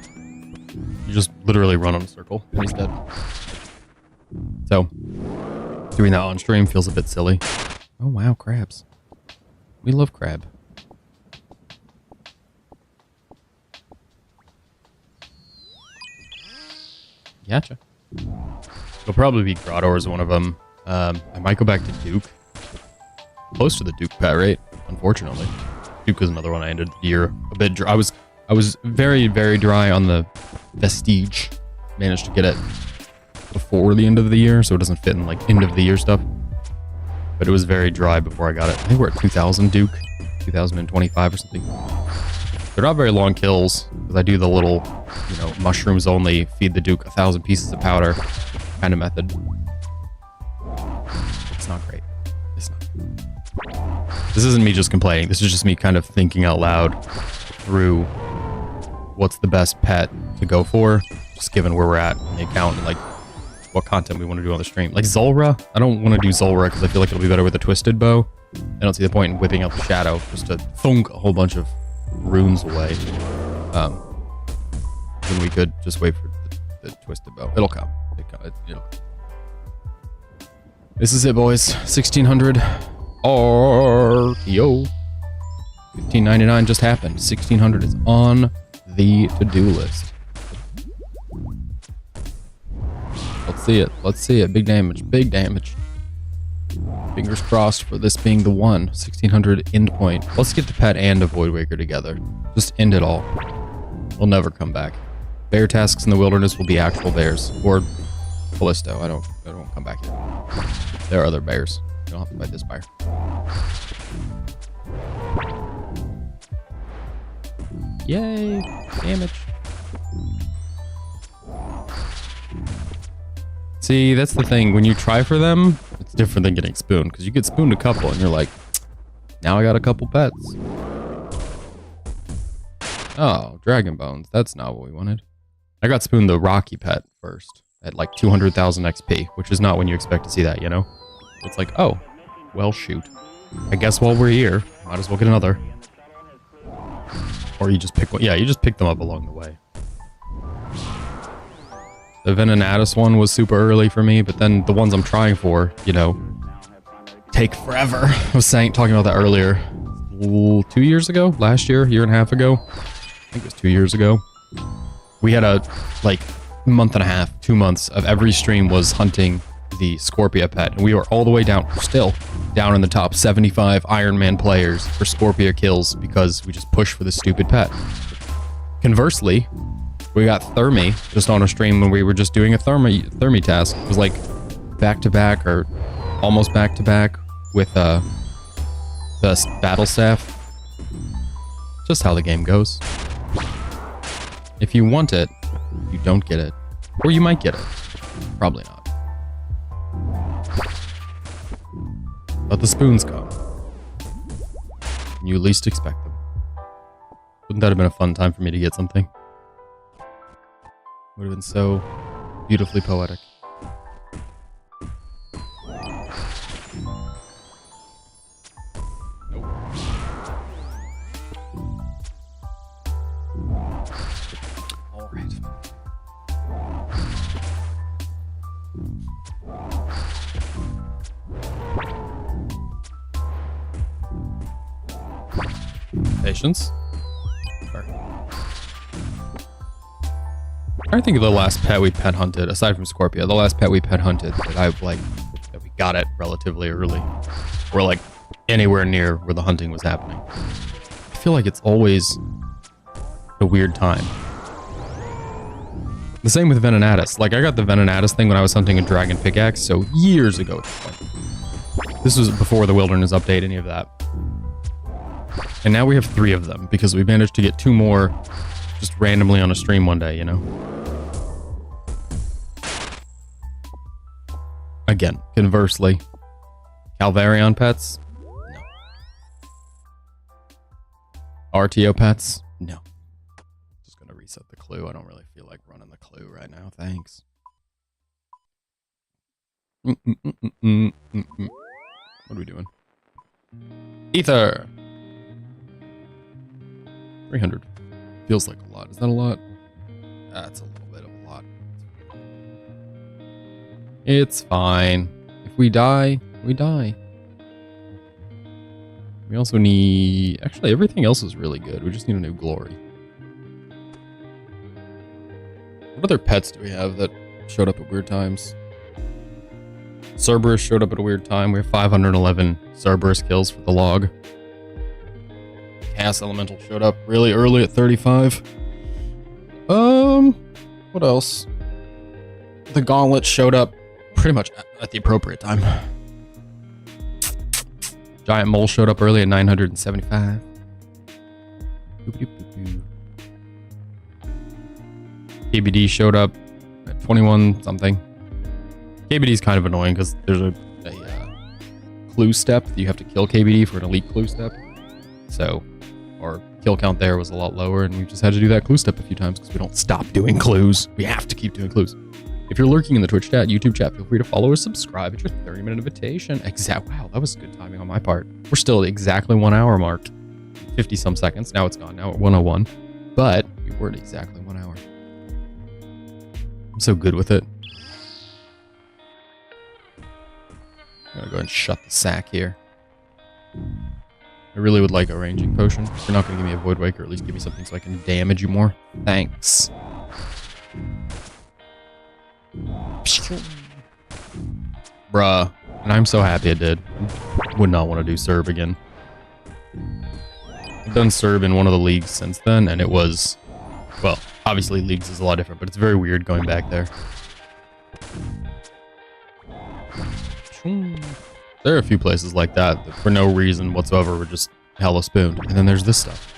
You just literally run on a circle and he's dead. So, doing that on stream feels a bit silly. Oh wow, crabs. We love crab. Gotcha. It'll probably be Grotto as one of them. I might go back to Duke. Close to the Duke pet rate, unfortunately. Duke was another one I ended the year a bit dry. I was very, very dry on the Vestige. Managed to get it before the end of the year, so it doesn't fit in like end of the year stuff. But it was very dry before I got it. I think we're at 2000 Duke, 2025 or something. They're not very long kills, because I do the little, you know, mushrooms only, feed the Duke 1,000 pieces of powder kind of method. It's not great. It's not. This isn't me just complaining. This is just me kind of thinking out loud through what's the best pet to go for, just given where we're at in the account and like what content we want to do on the stream. Like Zulrah, I don't want to do Zulrah because I feel like it'll be better with a twisted bow. I don't see the point in whipping out the shadow just to thunk a whole bunch of runes away. When we could just wait for the twisted bow. It'll come. It'll come. This is it, boys. 1600 RTO. 1599 just happened. 1600 is on the to-do list. Let's see it. Let's see it. Big damage. Big damage. Fingers crossed for this being the one. 1600 endpoint. Let's get the pet and a Void Waker together. Just end it all. We'll never come back. Bear tasks in the wilderness will be actual bears. Or Callisto. I don't come back here. There are other bears. You don't have to fight this bear. Yay! Damage. See, that's the thing. When you try for them, it's different than getting spooned. Because you get spooned a couple and you're like, now I got a couple pets. Oh, Dragon Bones. That's not what we wanted. I got spooned the Rocky pet first at like 200,000 XP, which is not when you expect to see that, you know? It's like, oh, well, shoot. I guess while we're here, might as well get another. Or you just pick one. Yeah, you just pick them up along the way. The Venenatis one was super early for me, but then the ones I'm trying for, you know, take forever. I was talking about that earlier. 2 years ago? Last year? Year and a half ago? I think it was 2 years ago. We had a, like, month and a half, 2 months of every stream was hunting the Scorpia pet. And we were all the way down, still down in the top 75 Iron Man players for Scorpia kills because we just pushed for the stupid pet. Conversely, we got Thermi just on a stream when we were just doing a Thermi task. It was like back-to-back or almost back-to-back with the battle staff. Just how the game goes. If you want it, you don't get it. Or you might get it. Probably not. But the spoons come. You least expect them. Wouldn't that have been a fun time for me to get something? Would have been so beautifully poetic. Nope. All right. Patience. I think of the last pet we pet hunted, aside from Scorpia, the last pet we pet hunted that that we got it relatively early. We're like anywhere near where the hunting was happening. I feel like it's always a weird time. The same with Venenatis. Like, I got the Venenatis thing when I was hunting a dragon pickaxe, so years ago at this point. This was before the wilderness update, any of that. And now we have 3 of them because we managed to get 2 more just randomly on a stream one day, you know? Again, conversely, Calvarion pets? No. RTO pets? No. Just gonna reset the clue. I don't really feel like running the clue right now. Thanks. What are we doing? Ether! 300. Feels like a lot. Is that a lot? That's a little bit of a lot. It's fine. If we die, we die. We also need... Actually, everything else is really good. We just need a new glory. What other pets do we have that showed up at weird times. Cerberus showed up at a weird time. We have 511 Cerberus kills for the log. Chaos Elemental showed up really early at 35. What else? The Gauntlet showed up pretty much at the appropriate time. Giant Mole showed up early at 975. KBD showed up at 21 something. KBD is kind of annoying because there's a clue step that you have to kill KBD for an elite clue step. So our kill count there was a lot lower, and we just had to do that clue step a few times because we don't stop doing clues. We have to keep doing clues. If you're lurking in the Twitch chat, YouTube chat, feel free to follow or subscribe. It's your 30-minute invitation. Wow, that was good timing on my part. We're still at exactly 1 hour mark. 50 some seconds. Now it's gone. Now at 101. But we were at exactly 1 hour. I'm so good with it. I'm gonna go ahead and shut the sack here. I really would like a ranging potion. If you're not gonna give me a Void Wake, or at least give me something so I can damage you more. Thanks. Bruh. And I'm so happy I did. I would not want to do Serb again. I've done Serb in one of the leagues since then, and it was... Well, obviously leagues is a lot different, but it's very weird going back there. There are a few places like that for no reason whatsoever were just hella spooned. And then there's this stuff.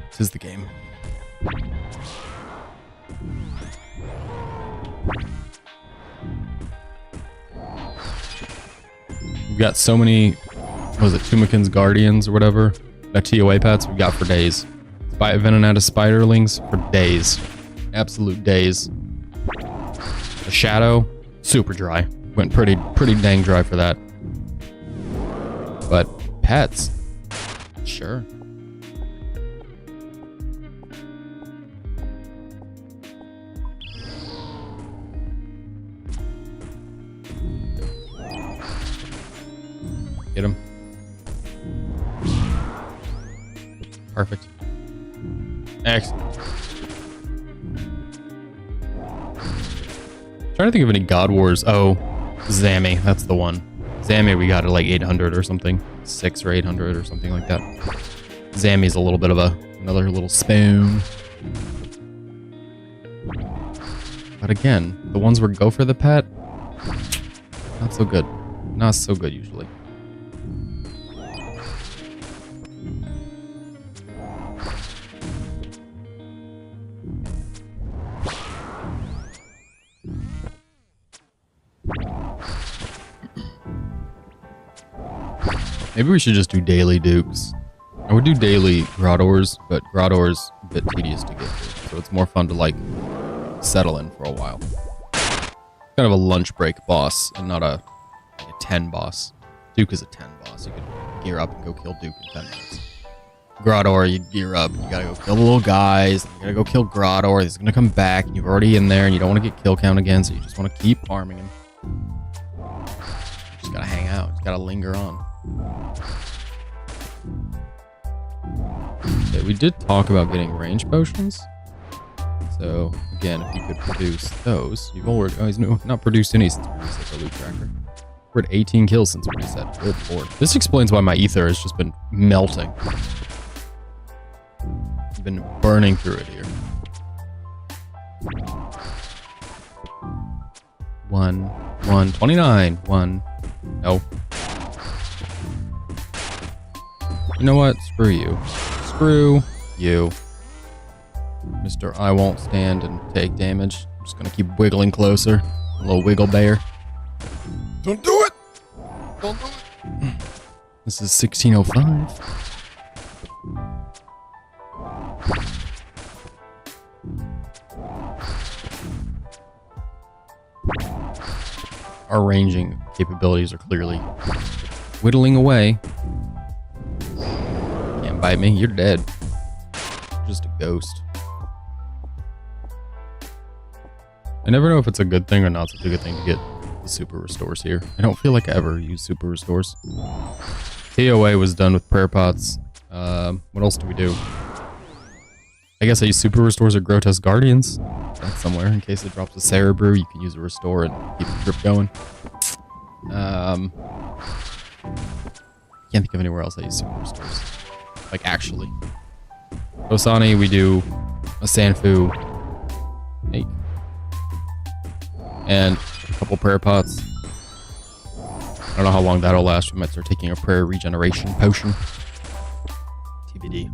This is the game. We've got so many, what was it, Tumakin's Guardians or whatever? TOA pets we've got for days. Venonata Spiderlings for days. Absolute days. The Shadow, super dry. Went pretty dang dry for that. But pets, sure. Get him. Perfect. Excellent. Trying to think of any God Wars. Oh, Zammy, that's the one. Zammy we got at like 800 or something. 6 or 800 or something like that. Zammy's a little bit of another little spoon. But again, the ones where go for the pet, not so good. Not so good usually. Maybe we should just do daily Dukes. I would do daily Grotors, but Grotors a bit tedious to get through, so it's more fun to like settle in for a while. Kind of a lunch break boss and not a 10 boss. Duke is a 10 boss. You can gear up and go kill Duke in 10 minutes. Grottor, you gear up, you gotta go kill the little guys, you gotta go kill Grottor, he's gonna come back, and you're already in there, and you don't want to get kill count again, so you just want to keep farming him. Just gotta hang out, just gotta linger on. Okay, we did talk about getting range potions. So, again, if you could produce those, you've already, oh, he's not produced any since we reset the loot tracker. We're at 18 kills since we reset. Good lord. This explains why my ether has just been melting. I've been burning through it here. 29. 1. No. You know what? Screw you. Screw you. Mr. I won't stand and take damage. I'm just gonna keep wiggling closer. A little wiggle bear. Don't do it! Don't do it! This is 1605. Our ranging capabilities are clearly whittling away. Can't bite me, you're dead. You're just a ghost. I never know if it's a good thing or not such a good thing to get the super restores here. I don't feel like I ever use super restores. TOA was done with prayer pots. What else do we do? I guess I use super restores or grotesque guardians. that somewhere in case it drops a Sarah Brew. You can use a restore and keep the drip going. Can't think of anywhere else I use super restores. Like, actually. Osani, we do a Sanfu, Hey. And a couple prayer pots. I don't know how long that'll last. We might start taking a prayer regeneration potion. TBD.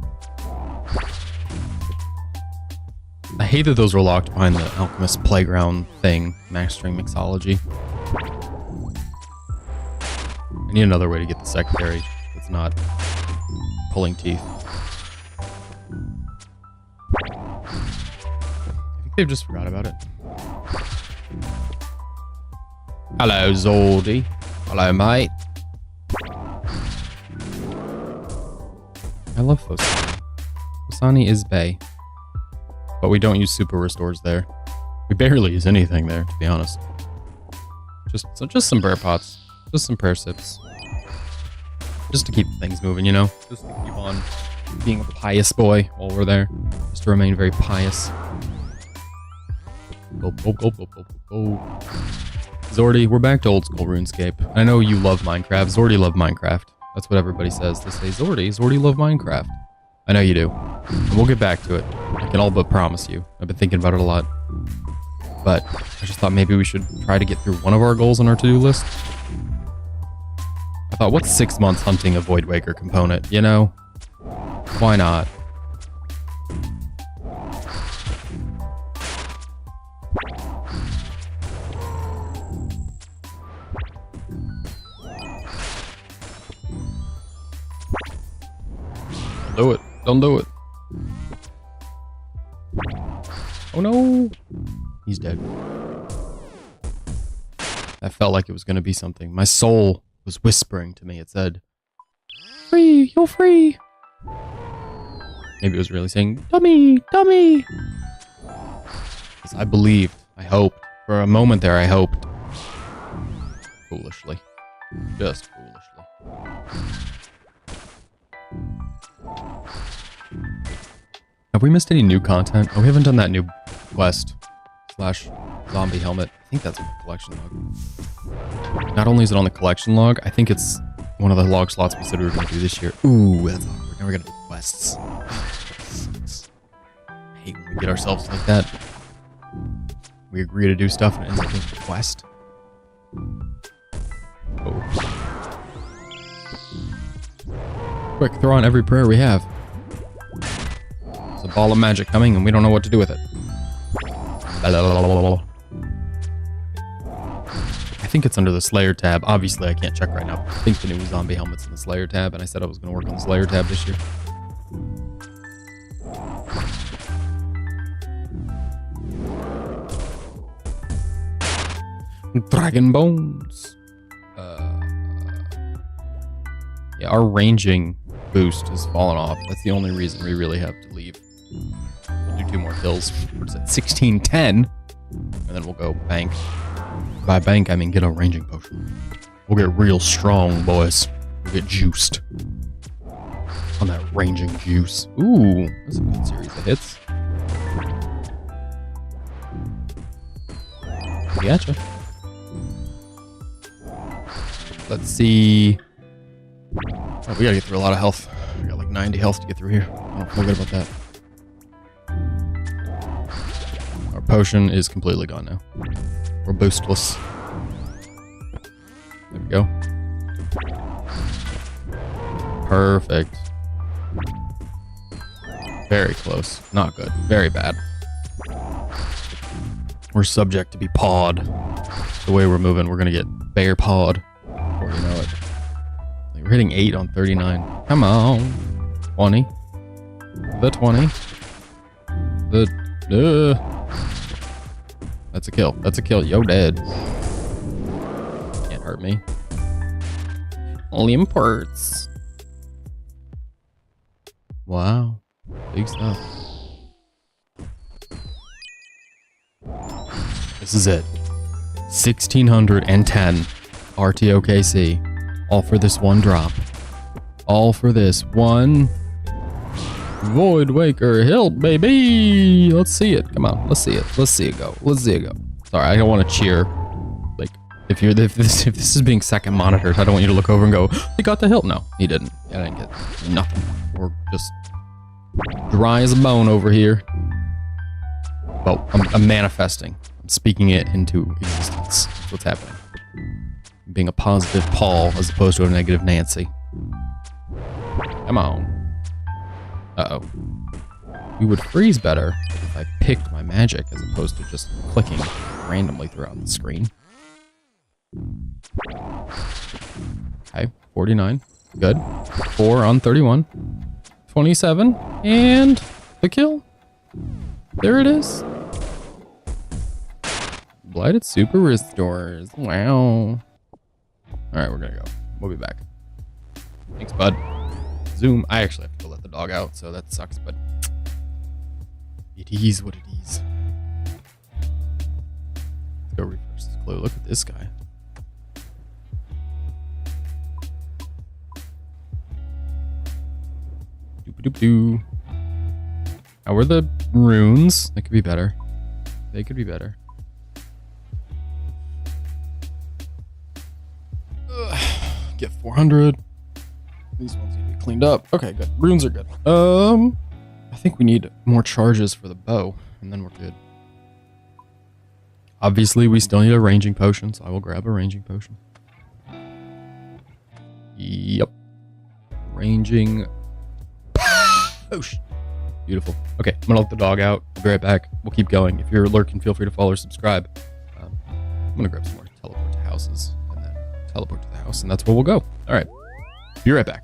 I hate that those were locked behind the Alchemist Playground thing, Mastering Mixology. I need another way to get the secondary that's not pulling teeth. I think they've just forgot about it. Hello, Zoldy. Hello, mate. I love Fosani. Fosani is Bay. But we don't use super restores there. We barely use anything there, to be honest. Just some prayer pots. Just some prayer sips. Just to keep things moving, you know? Just to keep on being a pious boy while we're there. Just to remain very pious. Go, go, go, go, go, go. Zordy, we're back to old school RuneScape. I know you love Minecraft. Zordy loved Minecraft. That's what everybody says. They say, Zordy loved Minecraft. I know you do. And we'll get back to it. I can all but promise you. I've been thinking about it a lot. But I just thought maybe we should try to get through one of our goals on our to-do list. I thought, what's 6 months hunting a Voidwaker component, you know? Why not? Do it. Don't do it. Oh no! He's dead. That felt like it was going to be something. My soul was whispering to me. It said, free! You're free! Maybe it was really saying, dummy! Dummy! Because I believed. I hoped. For a moment there, I hoped. Foolishly. Just foolishly. Have we missed any new content? Oh, we haven't done that new quest / zombie helmet. I think that's on the collection log. Not only is it on the collection log, I think it's one of the log slots we said we were going to do this year. Ooh, that's awkward. Now we're going to do quests. I hate when we get ourselves like that. We agree to do stuff and it ends up being a quest. Oh. Quick, throw on every prayer we have. There's a ball of magic coming and we don't know what to do with it. I think it's under the Slayer tab. Obviously, I can't check right now. I think the new zombie helmet's in the Slayer tab, and I said I was going to work on the Slayer tab this year. Dragon Bones. Yeah, our ranging boost has fallen off. That's the only reason we really have to leave. We'll do 2 more kills. What is it? 1610. And then we'll go bank. By bank, I mean get a ranging potion. We'll get real strong, boys. We'll get juiced. On that ranging juice. Ooh, that's a good series of hits. Gotcha. Let's see. Oh, we gotta get through a lot of health. We got like 90 health to get through here. I don't feel good about that. Our potion is completely gone now. We're boostless. There we go. Perfect. Very close. Not good. Very bad. We're subject to be pawed. The way we're moving, we're gonna get bear pawed. Before you know it. Like, we're hitting 8 on 39. Come on. 20. The 20. The... That's a kill. That's a kill. Yo, dead. Can't hurt me. Only imports. Wow. Big stuff. This is it. 1610 RTOKC. All for this one drop. All for this one Void Waker Hilt, baby. Let's see it. Come on. Let's see it. Let's see it go. Let's see it go. Sorry, I don't want to cheer. Like, if this is being second monitored, I don't want you to look over and go, he got the hilt. No, he didn't. I didn't get nothing. We're just dry as a bone over here. Well, I'm manifesting. I'm speaking it into existence. That's what's happening. I'm being a positive Paul as opposed to a negative Nancy. Come on. Uh-oh. We would freeze better if I picked my magic as opposed to just clicking randomly throughout the screen. Okay, 49. Good. 4 on 31. 27. And the kill. There it is. Blighted Super Restores. Wow. Alright, we're gonna go. We'll be back. Thanks, bud. Zoom. I actually have to go let the dog out, so that sucks, but it is what it is. Let's go reverse this clue. Look at this guy. Doop-a-doop-doo. How are the runes? They could be better. They could be better. Ugh. Get 400. These ones need to be cleaned up. Okay, good. Runes are good. I think we need more charges for the bow, and then we're good. Obviously, we still need a ranging potion, so I will grab a ranging potion. Yep. Ranging potion. Beautiful. Okay, I'm gonna let the dog out. I'll be right back. We'll keep going. If you're lurking, feel free to follow or subscribe. I'm gonna grab some more teleport to houses, and then teleport to the house, and that's where we'll go. All right. Be right back.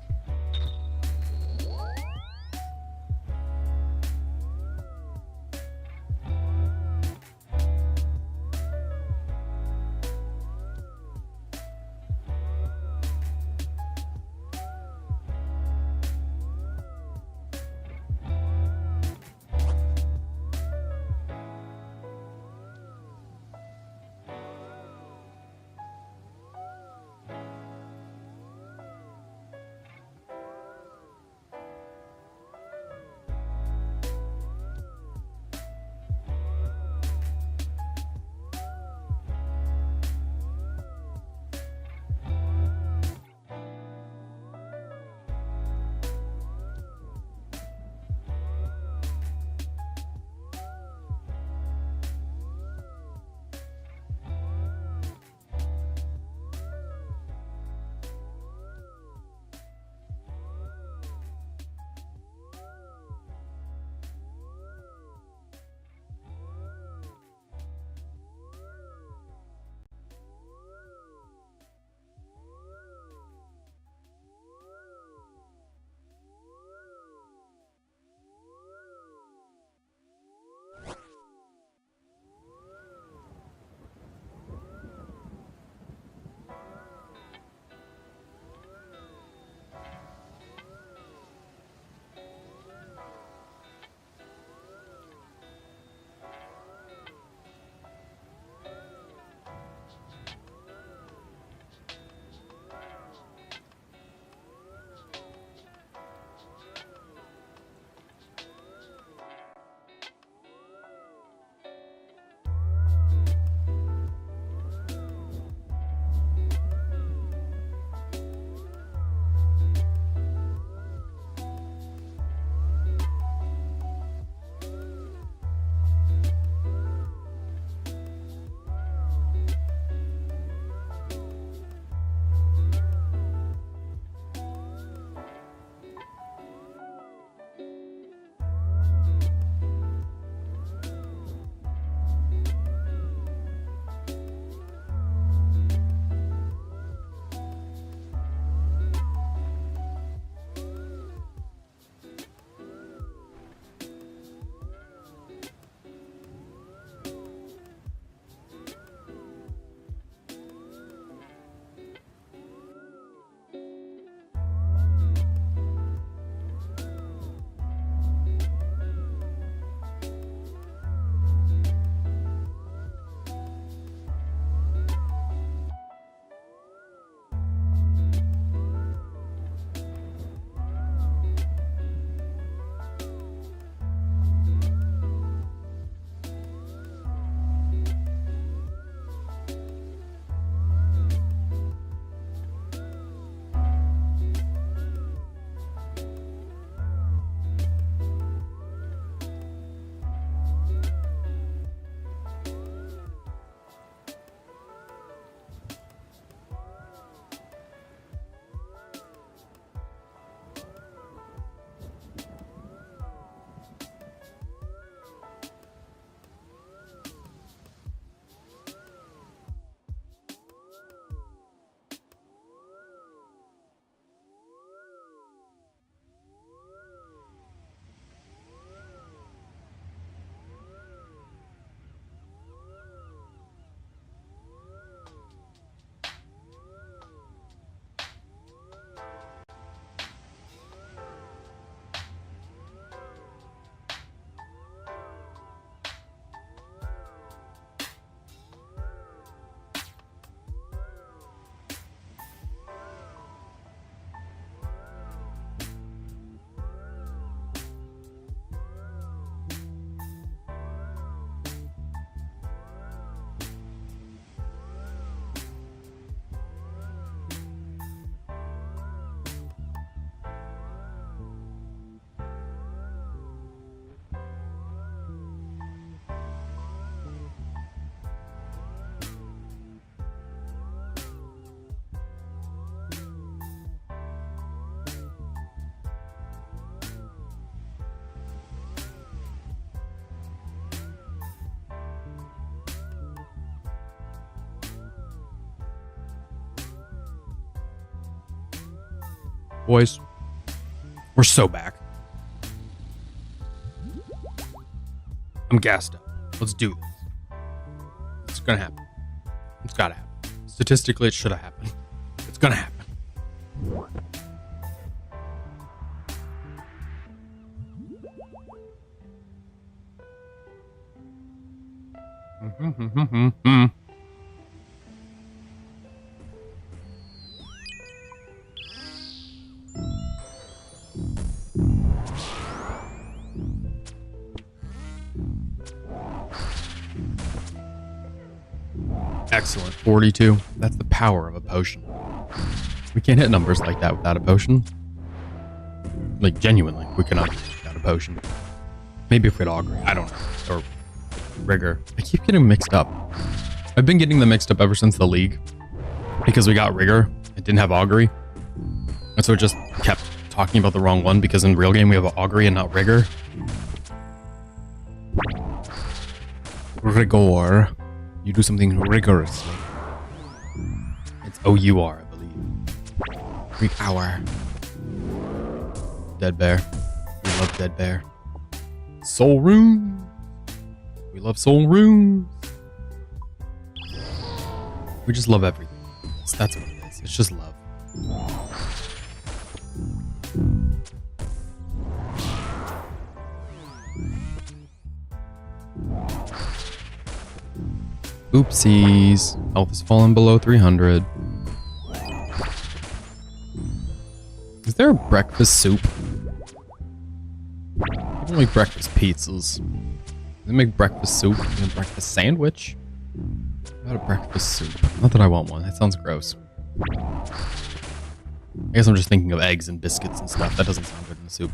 Boys, we're so back. I'm gassed up. Let's do this. It's gonna happen. It's gotta happen. Statistically, it should have happened. It's gonna happen. Excellent. 42. That's the power of a potion. We can't hit numbers like that without a potion. Like, genuinely, we cannot do it without a potion. Maybe if we had Augury. I don't know. Or Rigor. I keep getting mixed up. I've been getting them mixed up ever since the league. Because we got Rigor. It didn't have Augury. And so it just kept talking about the wrong one because in real game we have Augury and not Rigor. Rigor. You do something rigorously. It's O-U-R, I believe. Rigor. Dead Bear. We love Dead Bear. Soul Rune. We love Soul Rune. We just love everything. That's what it is. It's just love. Oopsies. Health has fallen below 300. Is there a breakfast soup? People make breakfast pizzas. They make breakfast soup and a breakfast sandwich. What about a breakfast soup? Not that I want one. That sounds gross. I guess I'm just thinking of eggs and biscuits and stuff. That doesn't sound good in a soup.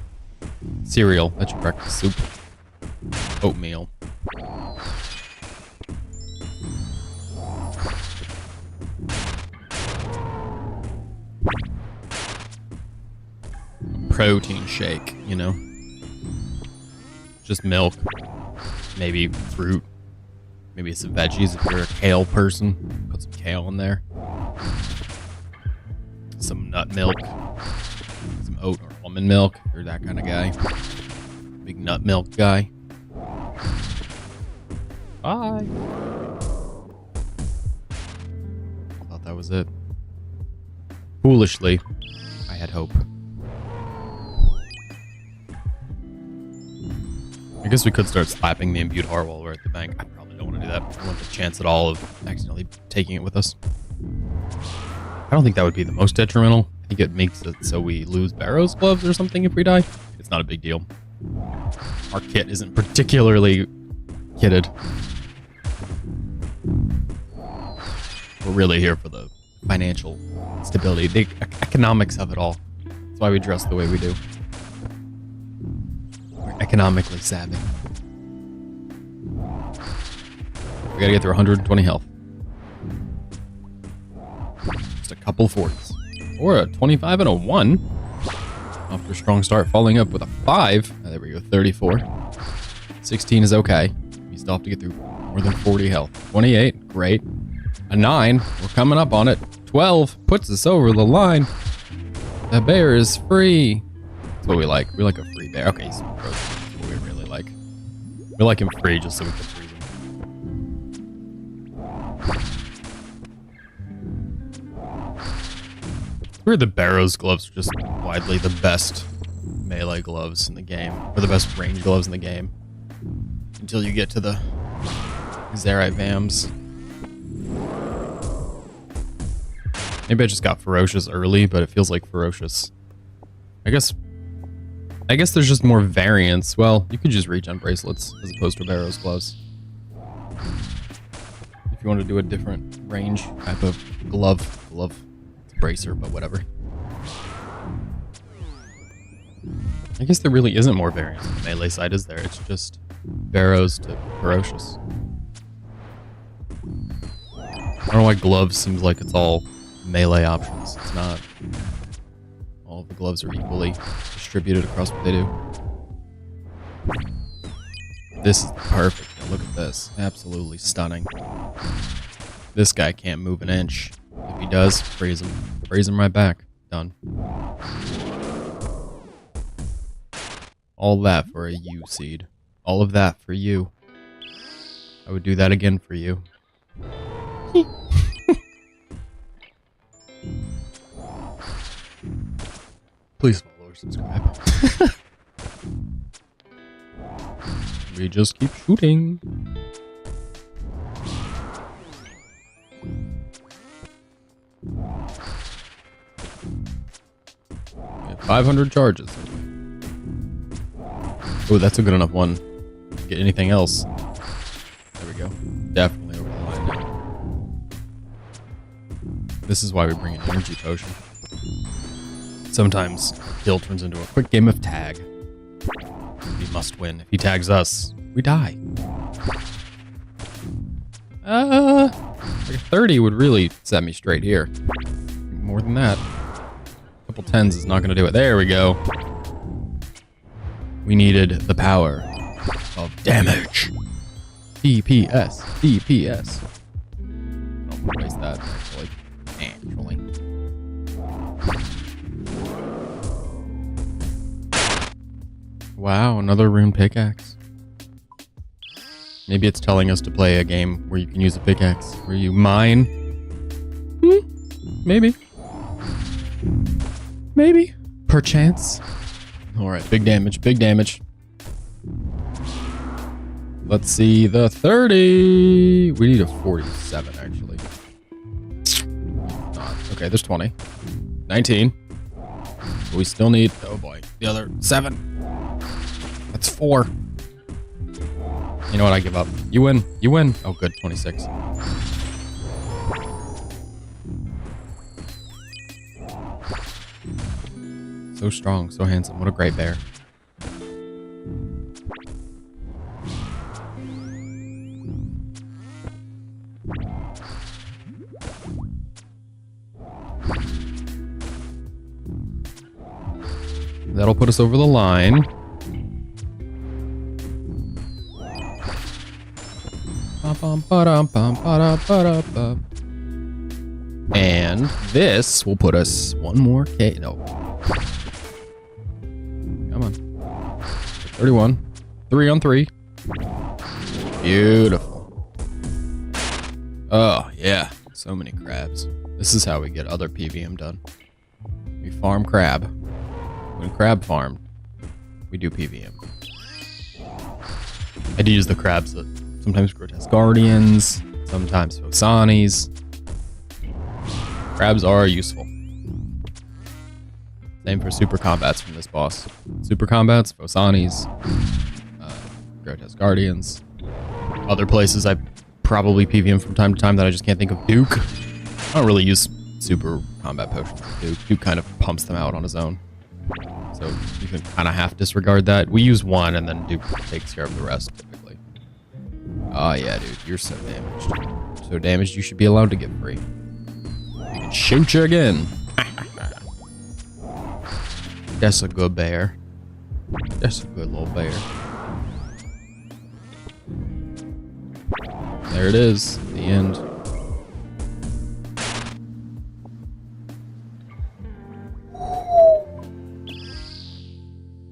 Cereal. That's your breakfast soup. Oatmeal. Protein shake, you know? Just milk. Maybe fruit. Maybe some veggies if you're a kale person. Put some kale in there. Some nut milk. Some oat or almond milk if you're that kind of guy. Big nut milk guy. Bye. I thought that was it. Foolishly, I had hope. I guess we could start slapping the imbued heart while we're at the bank. I probably don't want to do that. I don't want the chance at all of accidentally taking it with us. I don't think that would be the most detrimental. I think it makes it so we lose Barrow's gloves or something if we die. It's not a big deal. Our kit isn't particularly kitted. We're really here for the financial stability, the economics of it all. That's why we dress the way we do. Economically savvy. We gotta get through 120 health. Just a couple 40s. Or a 25 and a 1. After a strong start, following up with a 5. Oh, there we go, 34. 16 is okay. We still have to get through more than 40 health. 28, great. A 9, we're coming up on it. 12 puts us over the line. The bear is free. That's what we like. We like a free bear. Okay, so that's what we really like. We like him free just so we can freeze him. Where the Barrow's gloves are just widely the best melee gloves in the game. Or the best range gloves in the game. Until you get to the Zerite Vams. Maybe I just got Ferocious early, but it feels like Ferocious. I guess there's just more variance. Well, you could just reach on bracelets as opposed to Barrow's gloves. If you want to do a different range type of glove, bracer, but whatever. I guess there really isn't more variance on the melee side, is there? It's just Barrows to Ferocious. I don't know why gloves seems like it's all melee options. It's not. All of the gloves are equally distributed across what they do. This is perfect. Look at this. Absolutely stunning. This guy can't move an inch. If he does, freeze him. Freeze him right back. Done. All that for a U seed. All of that for you. I would do that again for you. Please follow or subscribe. We just keep shooting. We have 500 charges. Oh, that's a good enough one. Get anything else. There we go. Definitely over the line now. This is why we bring an energy potion. Sometimes a kill turns into a quick game of tag. We must win. If he tags us, we die. Like a 30 would really set me straight here. More than that. A couple 10s is not going to do it. There we go. We needed the power of damage. DPS. DPS. I don't want to waste that, actually. Wow, another rune pickaxe. Maybe it's telling us to play a game where you can use a pickaxe, where you mine. Maybe. Maybe. Perchance. Alright, big damage, big damage. Let's see the 30. We need a 47, actually. Not. Okay, there's 20. 19. But we still need, oh boy, the other 7. That's 4. You know what? I give up. You win. You win. Oh, good. 26. So strong. So handsome. What a great bear. That'll put us over the line. And this will put us one more K. No. Come on. 31. 3 on 3. Beautiful. Oh, yeah. So many crabs. This is how we get other PVM done. We farm crab. When crab farmed, we do PVM. I do use the crabs that sometimes Grotesque Guardians, sometimes Phosanis. Crabs are useful. Same for super combats from this boss. Super combats, Phosanis, Grotesque Guardians. Other places I probably PVM from time to time that I just can't think of. Duke. I don't really use super combat potions with Duke. Duke kind of pumps them out on his own. So you can kind of half disregard that. We use one and then Duke takes care of the rest typically. Oh yeah, dude, you're so damaged. So damaged you should be allowed to get free. We can shoot you again. That's a good bear. That's a good little bear. There it is, the end.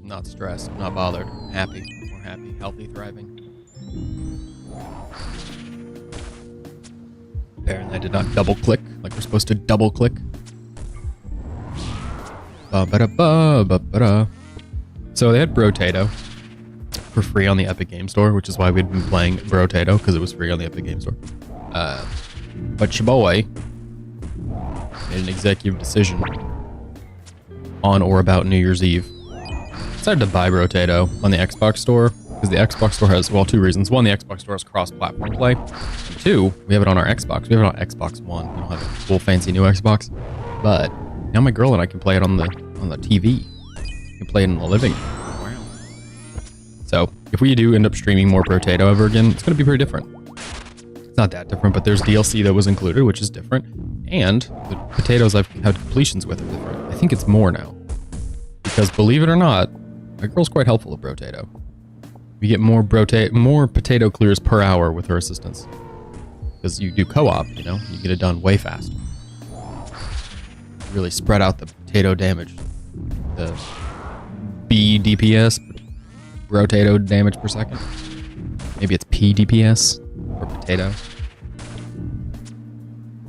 Not stressed, not bothered, happy, more happy, healthy, thriving. Apparently I did not double click like we're supposed to double click. So they had Brotato for free on the Epic Game Store, which is why we'd been playing Brotato, because it was free on the Epic Game Store. But Chaboy made an executive decision on or about New Year's Eve. Decided to buy Brotato on the Xbox Store, because the Xbox Store has, well, two reasons. One, the Xbox Store has cross-platform play. And two, we have it on our Xbox. We have it on Xbox One. We don't have a full fancy new Xbox. But now my girl and I can play it on the TV. We can play it in the living room. Wow. So if we do end up streaming more Brotato ever again, it's going to be very different. It's not that different, but there's DLC that was included, which is different. And the potatoes I've had completions with are different. I think it's more now. Because believe it or not, my girl's quite helpful at Brotato. We get more potato clears per hour with her assistance. Because you do co-op, you know, you get it done way faster. Really spread out the rotato damage. The B DPS, rotato damage per second. Maybe it's P DPS or potato.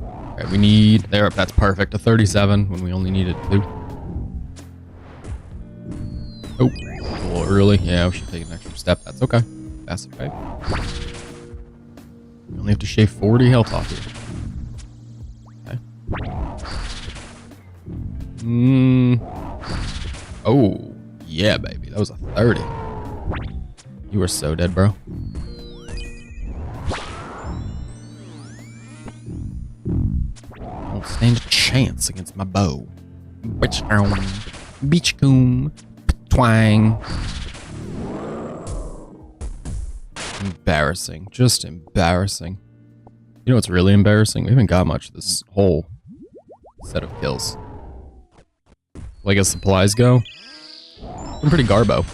Alright, we need, there, that's perfect, a 37 when we only needed 2. Oh, a little early. Yeah, we should take an extra step. That's okay. That's okay. We only have to shave 40 health off here. Okay. Oh, yeah, baby. That was a 30. You were so dead, bro. Don't stand a chance against my bow. Beachcomb. Twang. Embarrassing. Just embarrassing. You know what's really embarrassing? We haven't got much this whole set of kills. Like as supplies go, I'm pretty garbo.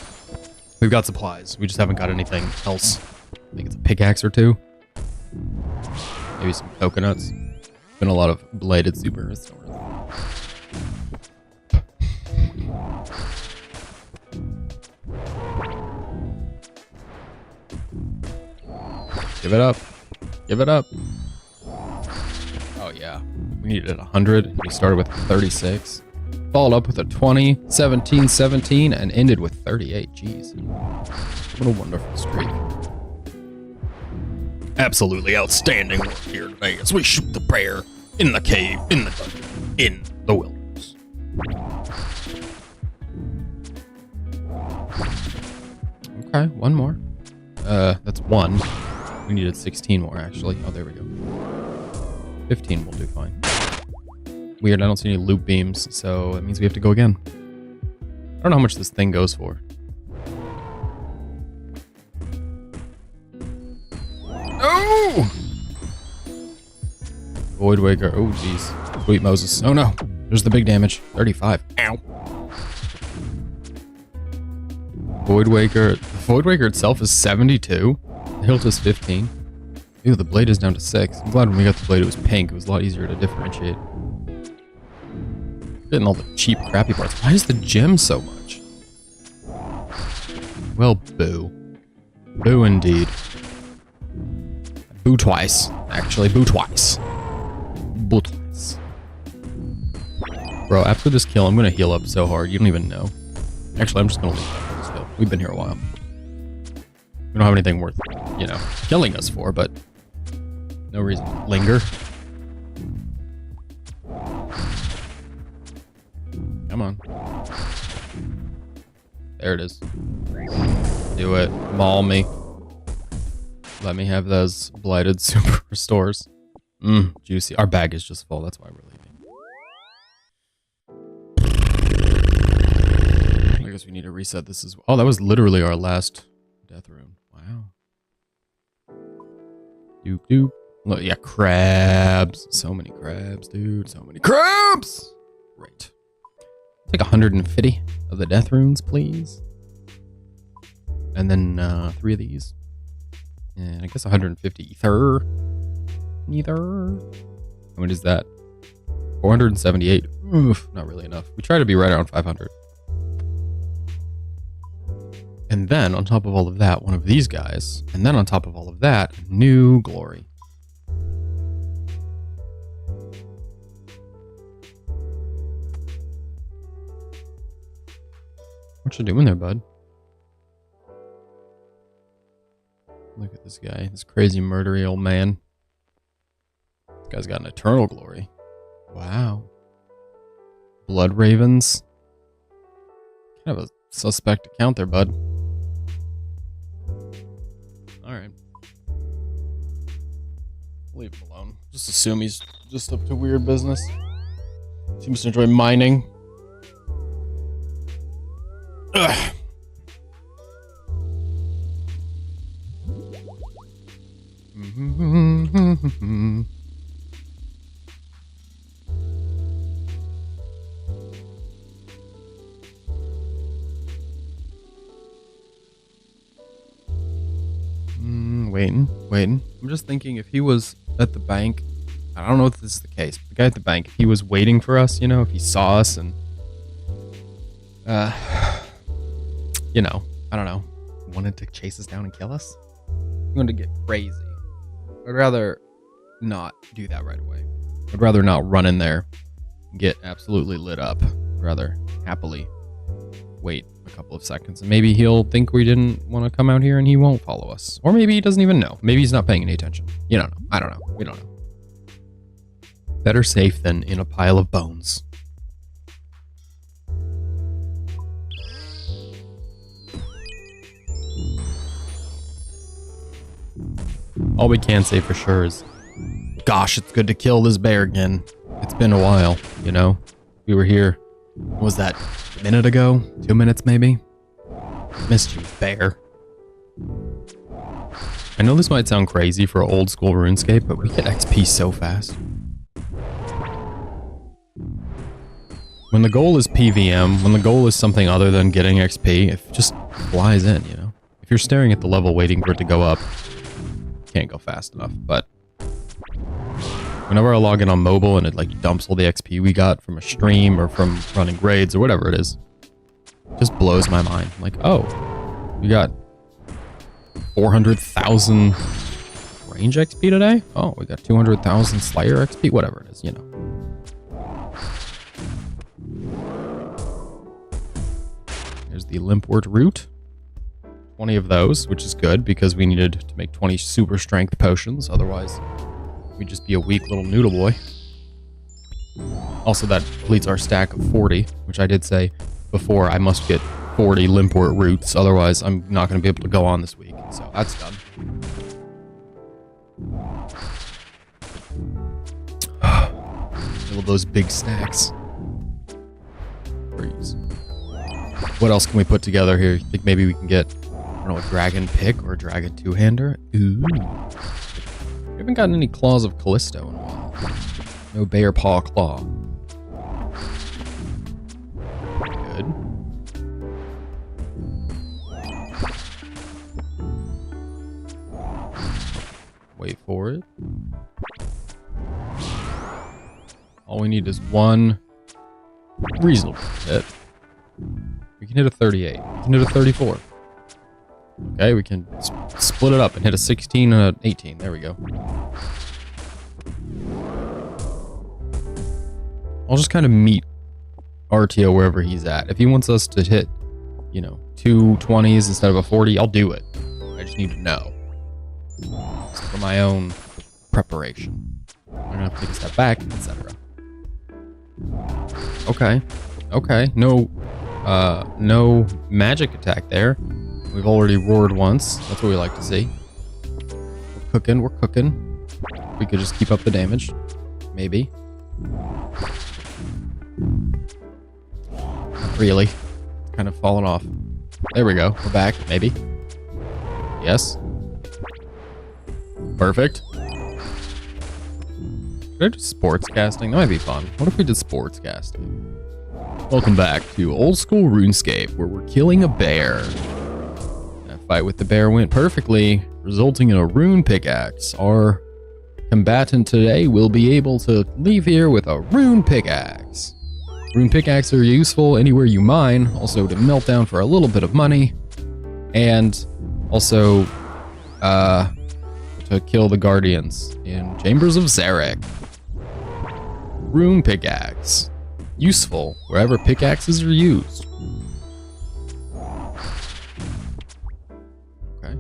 We've got supplies. We just haven't got anything else. I think it's a pickaxe or 2. Maybe some coconuts. Been a lot of bladed super restores. Give it up. Give it up. Oh, yeah. We needed 100. We started with 36. Followed up with a 20, 17, 17, and ended with 38. Jeez. What a wonderful streak. Absolutely outstanding work here today as we shoot the bear in the cave, in the dungeon, in the wilderness. Okay, one more. That's 1. We needed 16 more, actually. Oh, there we go. 15 will do fine. Weird, I don't see any loop beams, so that means we have to go again. I don't know how much this thing goes for. Oh! Voidwaker. Oh, jeez. Sweet Moses. Oh, no. There's the big damage. 35. Ow. Voidwaker. Voidwaker itself is 72. The hilt is 15. Ew, the blade is down to 6. I'm glad when we got the blade it was pink. It was a lot easier to differentiate. Getting all the cheap, crappy parts. Why is the gem so much? Well, boo. Boo indeed. Boo twice. Actually, boo twice. Boo twice. Bro, after this kill, I'm gonna heal up so hard. You don't even know. Actually, I'm just gonna leave after this kill. We've been here a while. We don't have anything worth, you know, killing us for, but no reason to linger. Come on. There it is. Do it. Maul me. Let me have those blighted super restores. Juicy. Our bag is just full. That's why we're leaving. I guess we need to reset this as well. Oh, that was literally our last death rune. Wow. Doop doop. Look, yeah, crabs. So many crabs, dude. So many crabs! Right. Take 150 of the death runes, please. And then 3 of these. And I guess 150 ether. Ether. How much is that? 478. Oof, not really enough. We try to be right around 500. And then on top of all of that, one of these guys. And then on top of all of that, new glory. What you doing there, bud? Look at this guy. This crazy murdery old man. This guy's got an eternal glory. Wow. Blood ravens. Kind of a suspect account there, bud. Alright. Leave him alone. Just assume he's just up to weird business. Seems to enjoy mining. Ugh. Waiting. I'm just thinking if he was at the bank, I don't know if this is the case, but the guy at the bank, if he was waiting for us, you know, if he saw us and You know, I don't know, wanted to chase us down and kill us. He wanted to get crazy. I'd rather not do that right away. I'd rather not run in there and get absolutely lit up. I'd rather happily wait a couple of seconds, and maybe he'll think we didn't want to come out here and he won't follow us. Or maybe he doesn't even know. Maybe he's not paying any attention. You don't know. I don't know. We don't know. Better safe than in a pile of bones. All we can say for sure is, gosh, it's good to kill this bear again. It's been a while, you know? We were here, what was that, a minute ago? 2 minutes maybe? Missed you, bear. I know this might sound crazy for old school RuneScape, but we get XP so fast. When the goal is PVM, when the goal is something other than getting XP, it just flies in, you know? If you're staring at the level waiting for it to go up, can't go fast enough. But whenever I log in on mobile and it like dumps all the XP we got from a stream or from running raids or whatever it is, it just blows my mind. I'm like, oh, we got 400,000 range XP today? Oh, we got 200,000 Slayer XP, whatever it is, you know. There's the Limpwort root. 20 of those, which is good because we needed to make 20 super strength potions. Otherwise, we'd just be a weak little noodle boy. Also, that completes our stack of 40, which I did say before I must get 40 Limpwort roots. Otherwise, I'm not going to be able to go on this week. So that's done. All of those big stacks. Freeze. What else can we put together here? You think maybe we can get, I don't know, a dragon pick or a dragon two-hander? Ooh. We haven't gotten any Claws of Callisto in a while. No Bear Paw Claw. Good. Wait for it. All we need is one reasonable hit. We can hit a 38. We can hit a 34. Okay, we can split it up and hit a 16 and an 18. There we go. I'll just kind of meet RTO wherever he's at. If he wants us to hit, you know, 2 20s instead of a 40, I'll do it. I just need to know. Just for my own preparation. I'm gonna have to take a step back, etc. Okay. Okay. No magic attack there. We've already roared once. That's what we like to see. We're cooking. We're cooking. We could just keep up the damage. Maybe. Not really. It's kind of fallen off. There we go. We're back. Maybe. Yes. Perfect. Should I do sports casting? That might be fun. What if we did sports casting? Welcome back to Old School RuneScape, where we're killing a bear. That fight with the bear went perfectly, resulting in a rune pickaxe. Our combatant today will be able to leave here with a rune pickaxe. Rune pickaxes are useful anywhere you mine, also to melt down for a little bit of money, and also to kill the guardians in Chambers of Zarek. Rune pickaxe. Useful wherever pickaxes are used. Okay.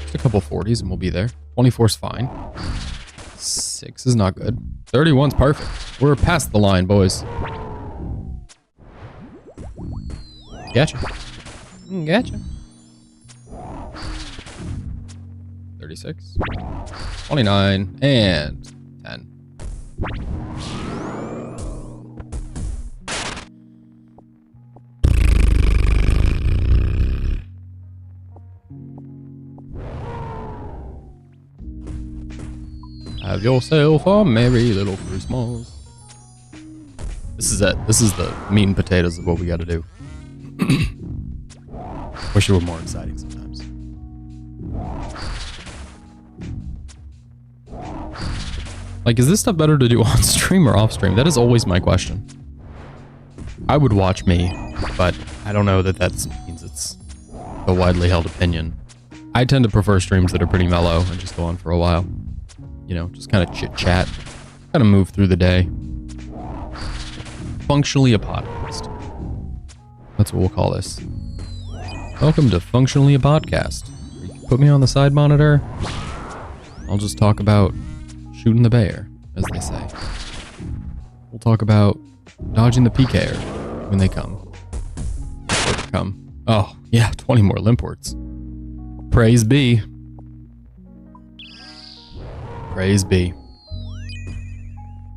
Just a couple 40s and we'll be there. 24's fine. 6 is not good. 31's perfect. We're past the line, boys. Gotcha. Gotcha. 36. 29. And 10. Have yourself a merry little Christmas. This is it. This is the meat and potatoes of what we gotta do. Wish it were more exciting sometimes. Like, is this stuff better to do on stream or off stream? That is always my question. I would watch me but I don't know that means it's the widely held opinion. I tend to prefer streams that are pretty mellow and just go on for a while. You know, just kind of chit-chat, kind of move through the day. Functionally a podcast. That's what we'll call this. Welcome to Functionally a Podcast. You can put me on the side monitor. I'll just talk about shooting the bear, as they say. We'll talk about dodging the PKer when they come. Before they come. Oh, yeah, 20 more limports. Praise be. Praise be.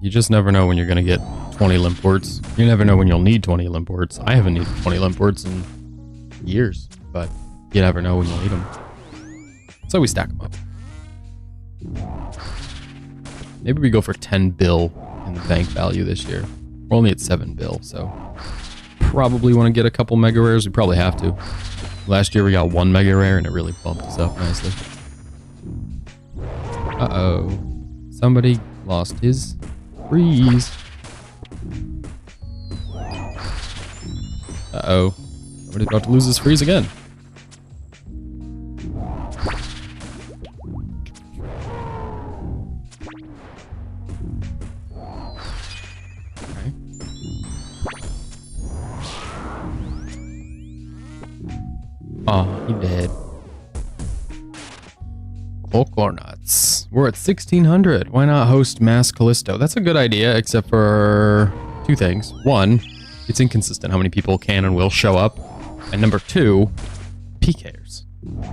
You just never know when you're going to get 20 limports. You never know when you'll need 20 limports. I haven't needed 20 limports in years, but you never know when you'll need them. So we stack them up. Maybe we go for 10 bill in the bank value this year. We're only at 7 bill, so probably want to get a couple mega rares. We probably have to. Last year we got 1 mega rare and it really bumped us up nicely. Uh-oh. Somebody lost his freeze. Uh-oh. Somebody's about to lose his freeze again. Okay. Oh, he dead. Coconuts. We're at 1600. Why not host Mass Callisto? That's a good idea, except for 2 things. 1, it's inconsistent how many people can and will show up. And number 2, PKers.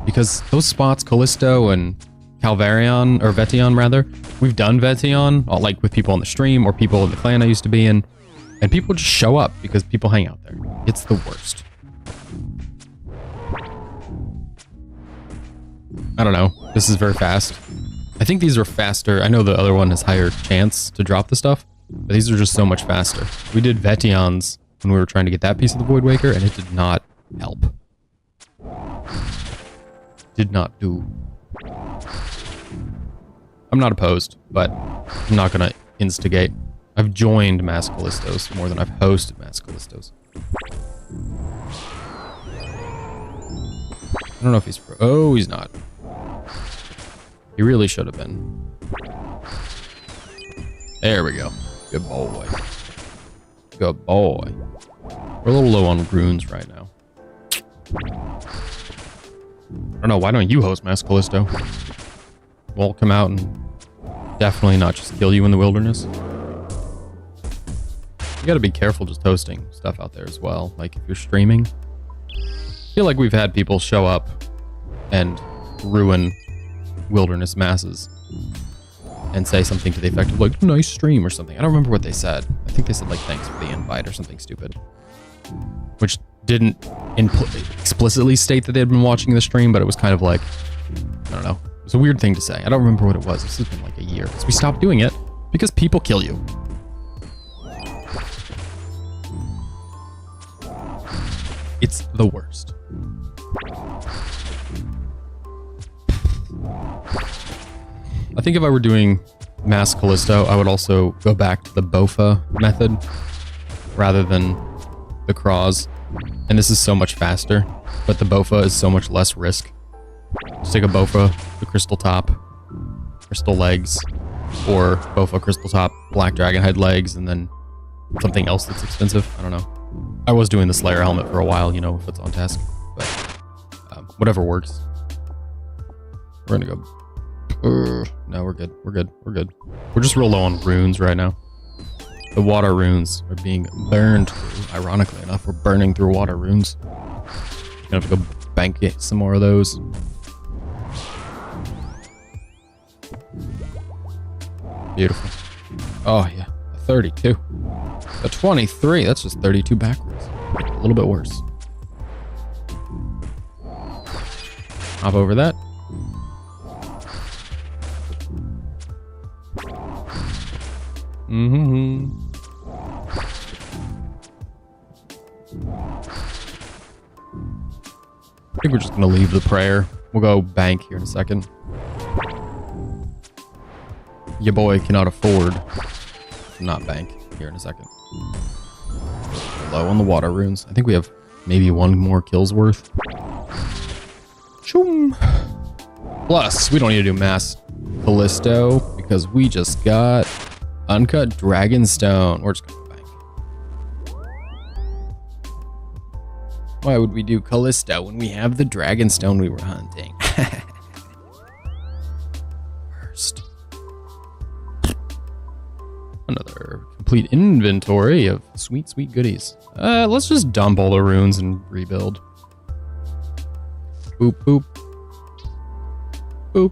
Because those spots, Callisto and Calvarion, or Vetion rather, we've done Vetion, like with people on the stream or people in the clan I used to be in, and people just show up because people hang out there. It's the worst. I don't know. This is very fast. I think these are faster. I know the other one has higher chance to drop the stuff, but these are just so much faster. We did Vetions when we were trying to get that piece of the Void Waker, and it did not help. Did not do. I'm not opposed, but I'm not going to instigate. I've joined Mass Callistos more than I've hosted Mass Callistos. I don't know if he's pro. Oh, he's not. He really should have been. There we go. Good boy. Good boy. We're a little low on runes right now. I don't know. Why don't you host Mass Callisto? We'll come out and definitely not just kill you in the wilderness. You gotta be careful just hosting stuff out there as well. Like if you're streaming, I feel like we've had people show up and ruin wilderness masses and say something to the effect of like, nice stream or something. I don't remember what they said. I think they said like, thanks for the invite or something stupid. Which didn't explicitly state that they had been watching the stream, but it was kind of like, I don't know. It was a weird thing to say. I don't remember what it was. This has been like a year. Because we stopped doing it because people kill you. It's the worst. I think if I were doing Mass Callisto, I would also go back to the BOFA method rather than the Craws. And this is so much faster, but the BOFA is so much less risk. Just take a BOFA, the Crystal Top, Crystal Legs, or BOFA Crystal Top, Black Dragonhide Legs, and then something else that's expensive. I don't know. I was doing the Slayer helmet for a while, you know, if it's on task, but whatever works. We're gonna go. No, we're good. We're good. We're good. We're just real low on runes right now. The water runes are being burned through. Ironically enough, we're burning through water runes. Gonna have to go bank get some more of those. Beautiful. Oh yeah, a 32. A 23, that's just 32 backwards. A little bit worse. Hop over that. Mm-hmm. I think we're just gonna leave the prayer. We'll go bank here in a second. Your boy cannot afford to not bank here in a second. low on the water runes. I think we have maybe one more kill's worth. Choom. Plus, we don't need to do mass Callisto because we just got uncut Dragonstone. We're just gonna bank. Why would we do Callisto when we have the Dragonstone we were hunting? Worst. Another complete inventory of sweet, sweet goodies. Let's just dump all the runes and rebuild. Boop, boop. Boop.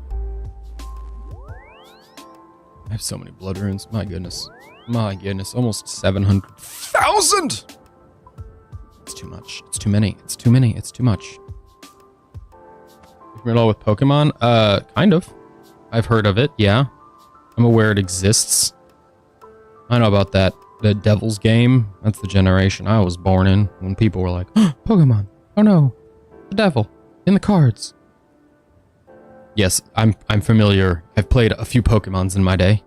I have so many blood runes. My goodness. My goodness. Almost 700,000! It's too much. It's too many. It's too many. It's too much. You familiar with Pokemon? Kind of. I've heard of it, yeah. I'm aware it exists. I know about that. The Devil's Game. That's the generation I was born in. When people were like, oh, Pokemon. Oh no. The devil. In the cards. Yes, I'm familiar. I've played a few Pokemons in my day.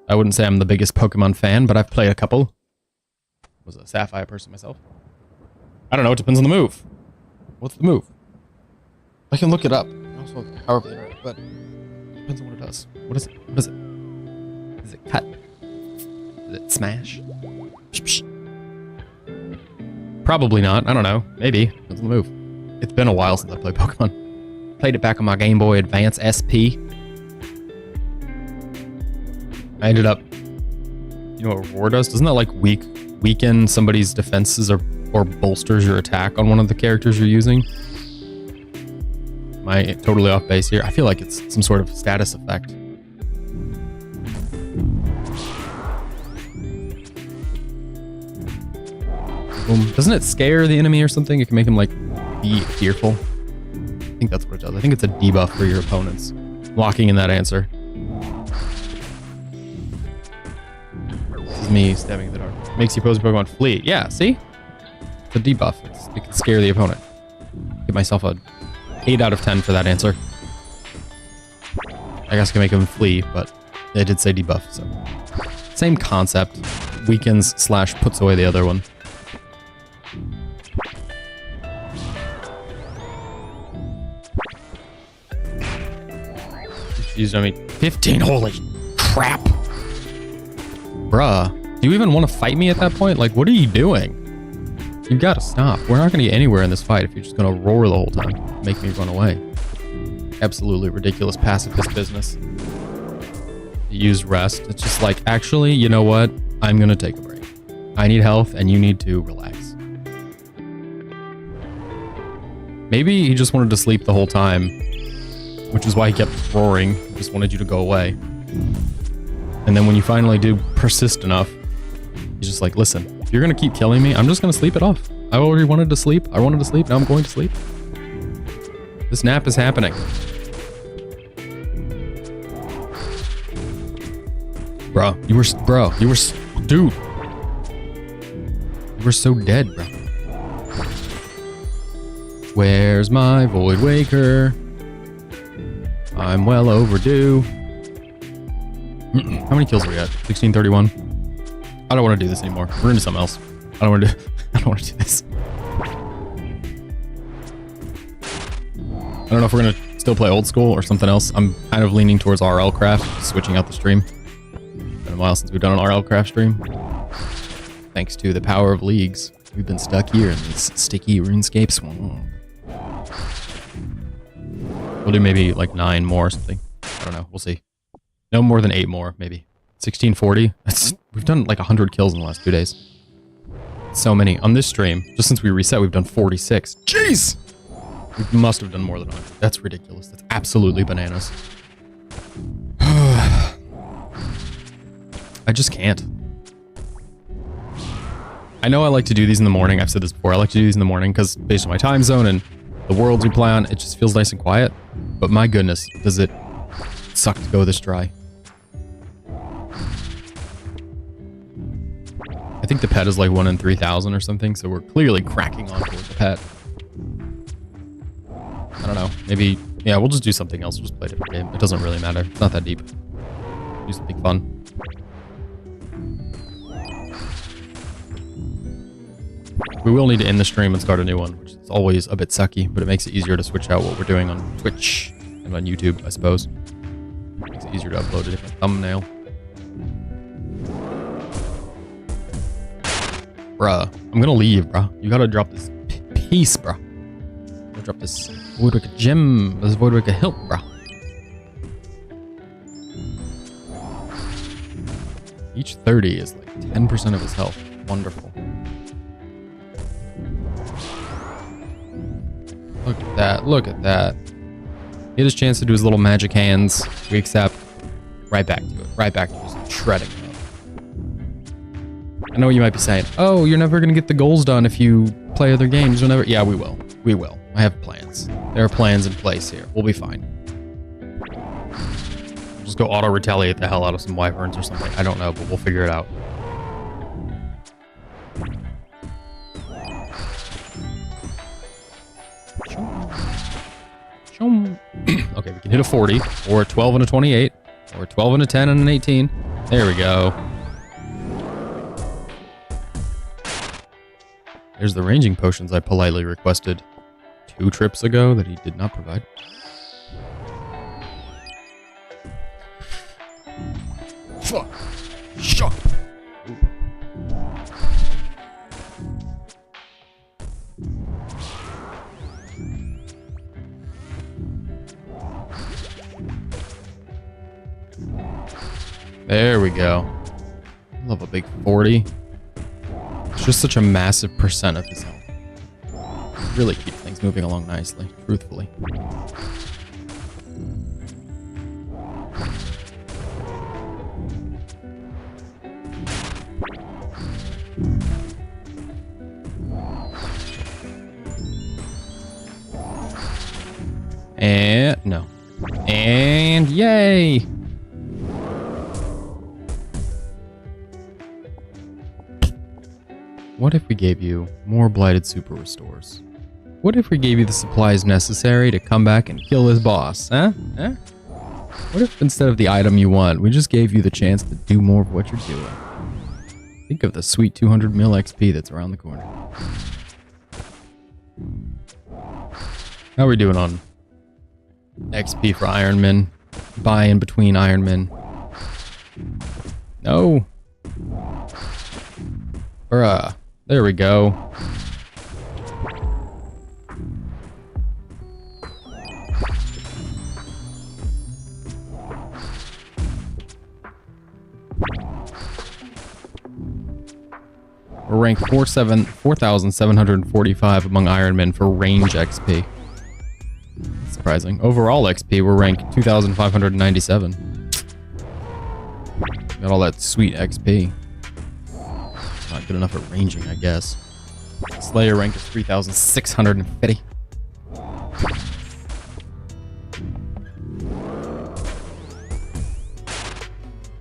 I wouldn't say I'm the biggest Pokemon fan, but I've played a couple. Was a Sapphire person myself. I don't know, it depends on the move. What's the move? I can look it up. I also have the power of the internet, but it depends on what it does. What is it? What is it? Is it cut? Is it smash? Psh, psh. Probably not. I don't know. Maybe. Depends on the move. It's been a while since I played Pokemon. Played it back on my Game Boy Advance SP. I ended up... You know what Reward does? Doesn't that like weaken somebody's defenses or bolsters your attack on one of the characters you're using? Am I totally off base here? I feel like it's some sort of status effect. Boom. Doesn't it scare the enemy or something? It can make him like be fearful. I think that's what it does. I think it's a debuff for your opponents. Locking in that answer. This is me stabbing in the dark. Makes your opposing Pokemon flee. Yeah, see? It's a debuff. It can scare the opponent. Give myself a 8 out of 10 for that answer. I guess I can make him flee, but they did say debuff, so. Same concept. Weakens / puts away the other one. Used on me 15. Holy crap. Bruh. Do you even want to fight me at that point? Like, what are you doing? You gotta stop. We're not gonna get anywhere in this fight if you're just gonna roar the whole time. Make me run away. Absolutely ridiculous pacifist business. Use rest. It's just like, actually, you know what? I'm gonna take a break. I need health and you need to relax. Maybe he just wanted to sleep the whole time, which is why he kept roaring. He just wanted you to go away. And then when you finally do persist enough, he's just like, listen, if you're gonna keep killing me, I'm just gonna sleep it off. I already wanted to sleep. I wanted to sleep. Now I'm going to sleep. This nap is happening. Dude. You were so dead, bro. Where's my Void Waker? I'm well overdue. How many kills are we at? 1631. I don't want to do this anymore. We're into something else. I don't want to do this. I don't know if we're gonna still play old school or something else. I'm kind of leaning towards RL Craft, switching out the stream. Been a while since we've done an RL Craft stream. Thanks to the power of leagues, we've been stuck here in this sticky RuneScape swamp. We'll do maybe like 9 more or something. I don't know. We'll see. No more than 8 more, maybe. 1640. We've done like 100 kills in the last 2 days. So many. On this stream, just since we reset, we've done 46. Jeez! We must have done more than 100. That's ridiculous. That's absolutely bananas. I just can't. I know I like to do these in the morning. I've said this before. I like to do these in the morning because based on my time zone and the worlds we play on, it just feels nice and quiet. But my goodness, does it suck to go this dry. I think the pet is like 1 in 3,000 or something, so we're clearly cracking on towards the pet. I don't know. Maybe, yeah, we'll just do something else. We'll just play a different game. It doesn't really matter. It's not that deep. Do something fun. We will need to end the stream and start a new one, which is always a bit sucky, but it makes it easier to switch out what we're doing on Twitch and on YouTube, I suppose. Makes it easier to upload a different thumbnail. Bruh, I'm gonna leave, bruh. You gotta drop this piece, bruh. I'm gonna drop this Voidwicke gem, this Voidwicke hilt, bruh. Each 30 is like 10% of his health. Wonderful. Look at that, look at that. He had his chance to do his little magic hands. We accept. Right back to it. Right back to just shredding him up. I know what you might be saying. Oh, you're never going to get the goals done if you play other games. You'll never... Yeah, we will. We will. I have plans. There are plans in place here. We'll be fine. We'll just go auto-retaliate the hell out of some wyverns or something. I don't know, but we'll figure it out. Okay, we can hit a 40, or a 12 and a 28, or a 12 and a 10 and an 18. There we go. There's the ranging potions I politely requested 2 trips ago that he did not provide. Fuck. Shut. There we go. I love a big 40. It's just such a massive percent of his health. Really keep things moving along nicely, truthfully. And no. And yay! What if we gave you more Blighted Super Restores? What if we gave you the supplies necessary to come back and kill this boss, huh? What if instead of the item you want, we just gave you the chance to do more of what you're doing? Think of the sweet 200 mil XP that's around the corner. How are we doing on XP for Ironman? Buy in between Ironman. No. Bruh. There we go. We're ranked 4,745 among Ironmen for range XP. Surprising. Overall XP, we're ranked 2,597. Got all that sweet XP. Not good enough at ranging, I guess. Slayer rank is 3,650.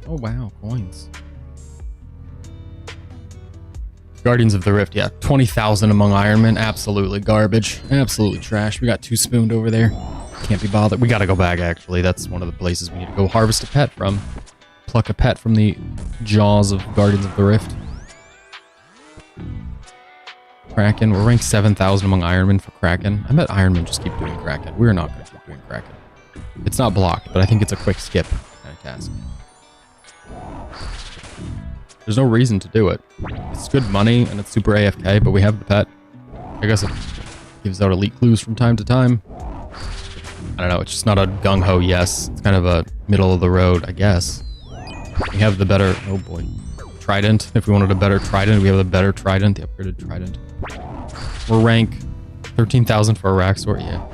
Oh wow, coins. Guardians of the Rift, yeah, 20,000 among Ironmen. Absolutely garbage. Absolutely trash. We got 2 spooned over there. Can't be bothered. We gotta go back, actually. That's one of the places we need to go harvest a pet from. Pluck a pet from the jaws of Guardians of the Rift. Kraken. We're ranked 7,000 among Ironmen for Kraken. I bet Ironmen just keep doing Kraken. We're not going to keep doing Kraken. It's not blocked, but I think it's a quick skip kind of task. There's no reason to do it. It's good money, and it's super AFK, but we have the pet. I guess it gives out elite clues from time to time. I don't know, it's just not a gung-ho yes. It's kind of a middle of the road, I guess. We have the better... Oh boy. Trident. If we wanted a better Trident, we have the better Trident, the upgraded Trident. We're rank 13,000 for a Raxor, yeah.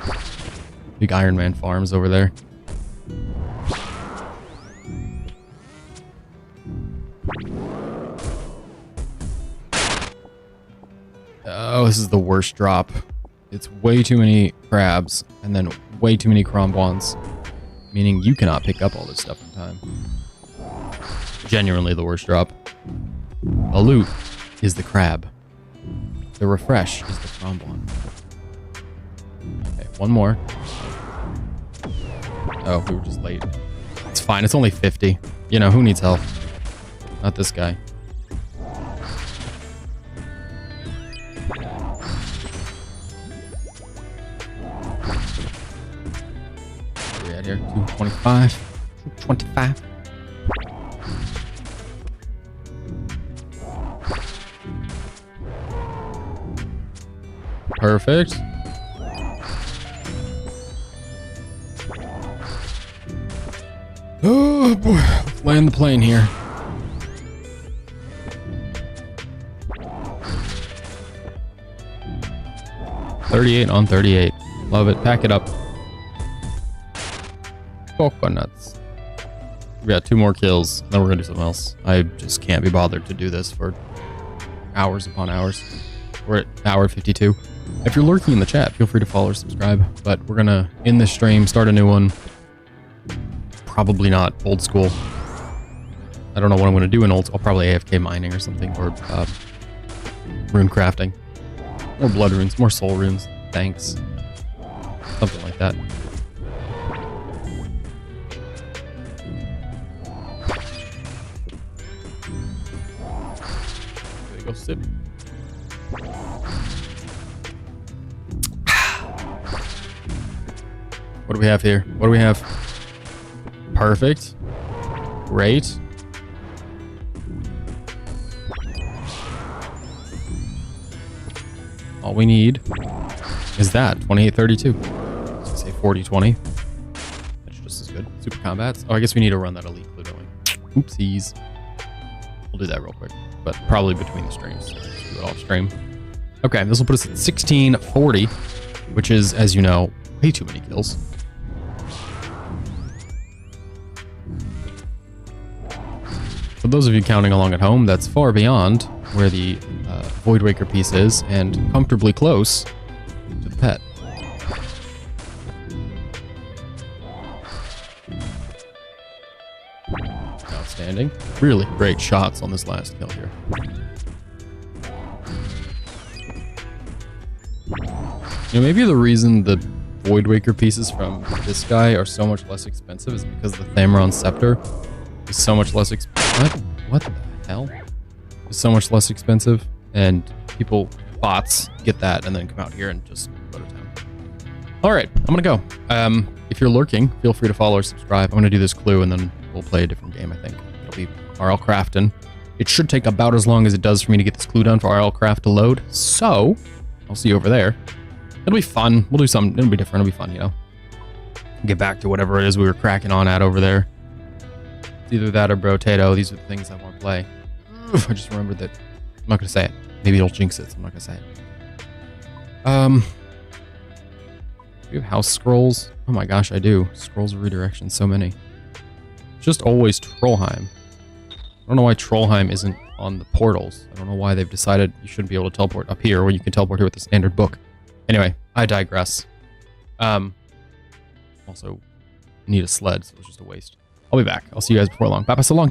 Big Iron Man farms over there. Oh, this is the worst drop. It's way too many crabs, and then way too many Crombons. Meaning you cannot pick up all this stuff in time. Genuinely the worst drop. A loot is the crab. The refresh is the Crombon. Okay, one more. Oh, we were just late. It's fine, it's only 50. You know, who needs help? Not this guy. at here? 225. 225. Perfect. Oh boy, let's land the plane here. $38 on 38. Love it. Pack it up. Coconuts. We got 2 more kills. Then we're gonna do something else. I just can't be bothered to do this for hours upon hours. We're at hour 52. If you're lurking in the chat, feel free to follow or subscribe. But we're gonna end this stream, start a new one. Probably not old school. I don't know what I'm gonna do in old school. Probably AFK mining or something, or rune crafting. More blood runes, more soul runes. Thanks. Something like that. There you go, sip. What do we have here? What do we have? Perfect. Great. All we need is that 2832. Let's say 4020. That's just as good. Super combats. Oh, I guess we need to run that elite clue, don't we? Oopsies. We'll do that real quick, but probably between the streams. Let's do it off stream. Okay, this will put us at 1640, which is, as you know, way too many kills. For those of you counting along at home, that's far beyond where the Voidwaker piece is, and comfortably close to the pet. Outstanding. Really great shots on this last kill here. You know, maybe the reason the Voidwaker pieces from this guy are so much less expensive is because the Thamron Scepter is so much less expensive. What the hell? Is so much less expensive, and bots get that and then come out here and just go to town. All right, I'm gonna go. If you're lurking, feel free to follow or subscribe. I'm gonna do this clue and then we'll play a different game. I think it'll be RL Crafton. It should take about as long as it does for me to get this clue done for RL Craft to load. So I'll see you over there. It'll be fun. We'll do something. It'll be different. It'll be fun, you know. Get back to whatever it is we were cracking on at over there. It's either that or Brotato. These are the things I want to play. I just remembered that. I'm not going to say it. Maybe it'll jinx it, so I'm not going to say it. Do you have house scrolls? Oh my gosh, I do. Scrolls of redirection, so many. Just always Trollheim. I don't know why Trollheim isn't on the portals. I don't know why they've decided you shouldn't be able to teleport up here when you can teleport here with the standard book. Anyway, I digress. Also need a sled, so it's just a waste. I'll be back. I'll see you guys before long. Papa so long.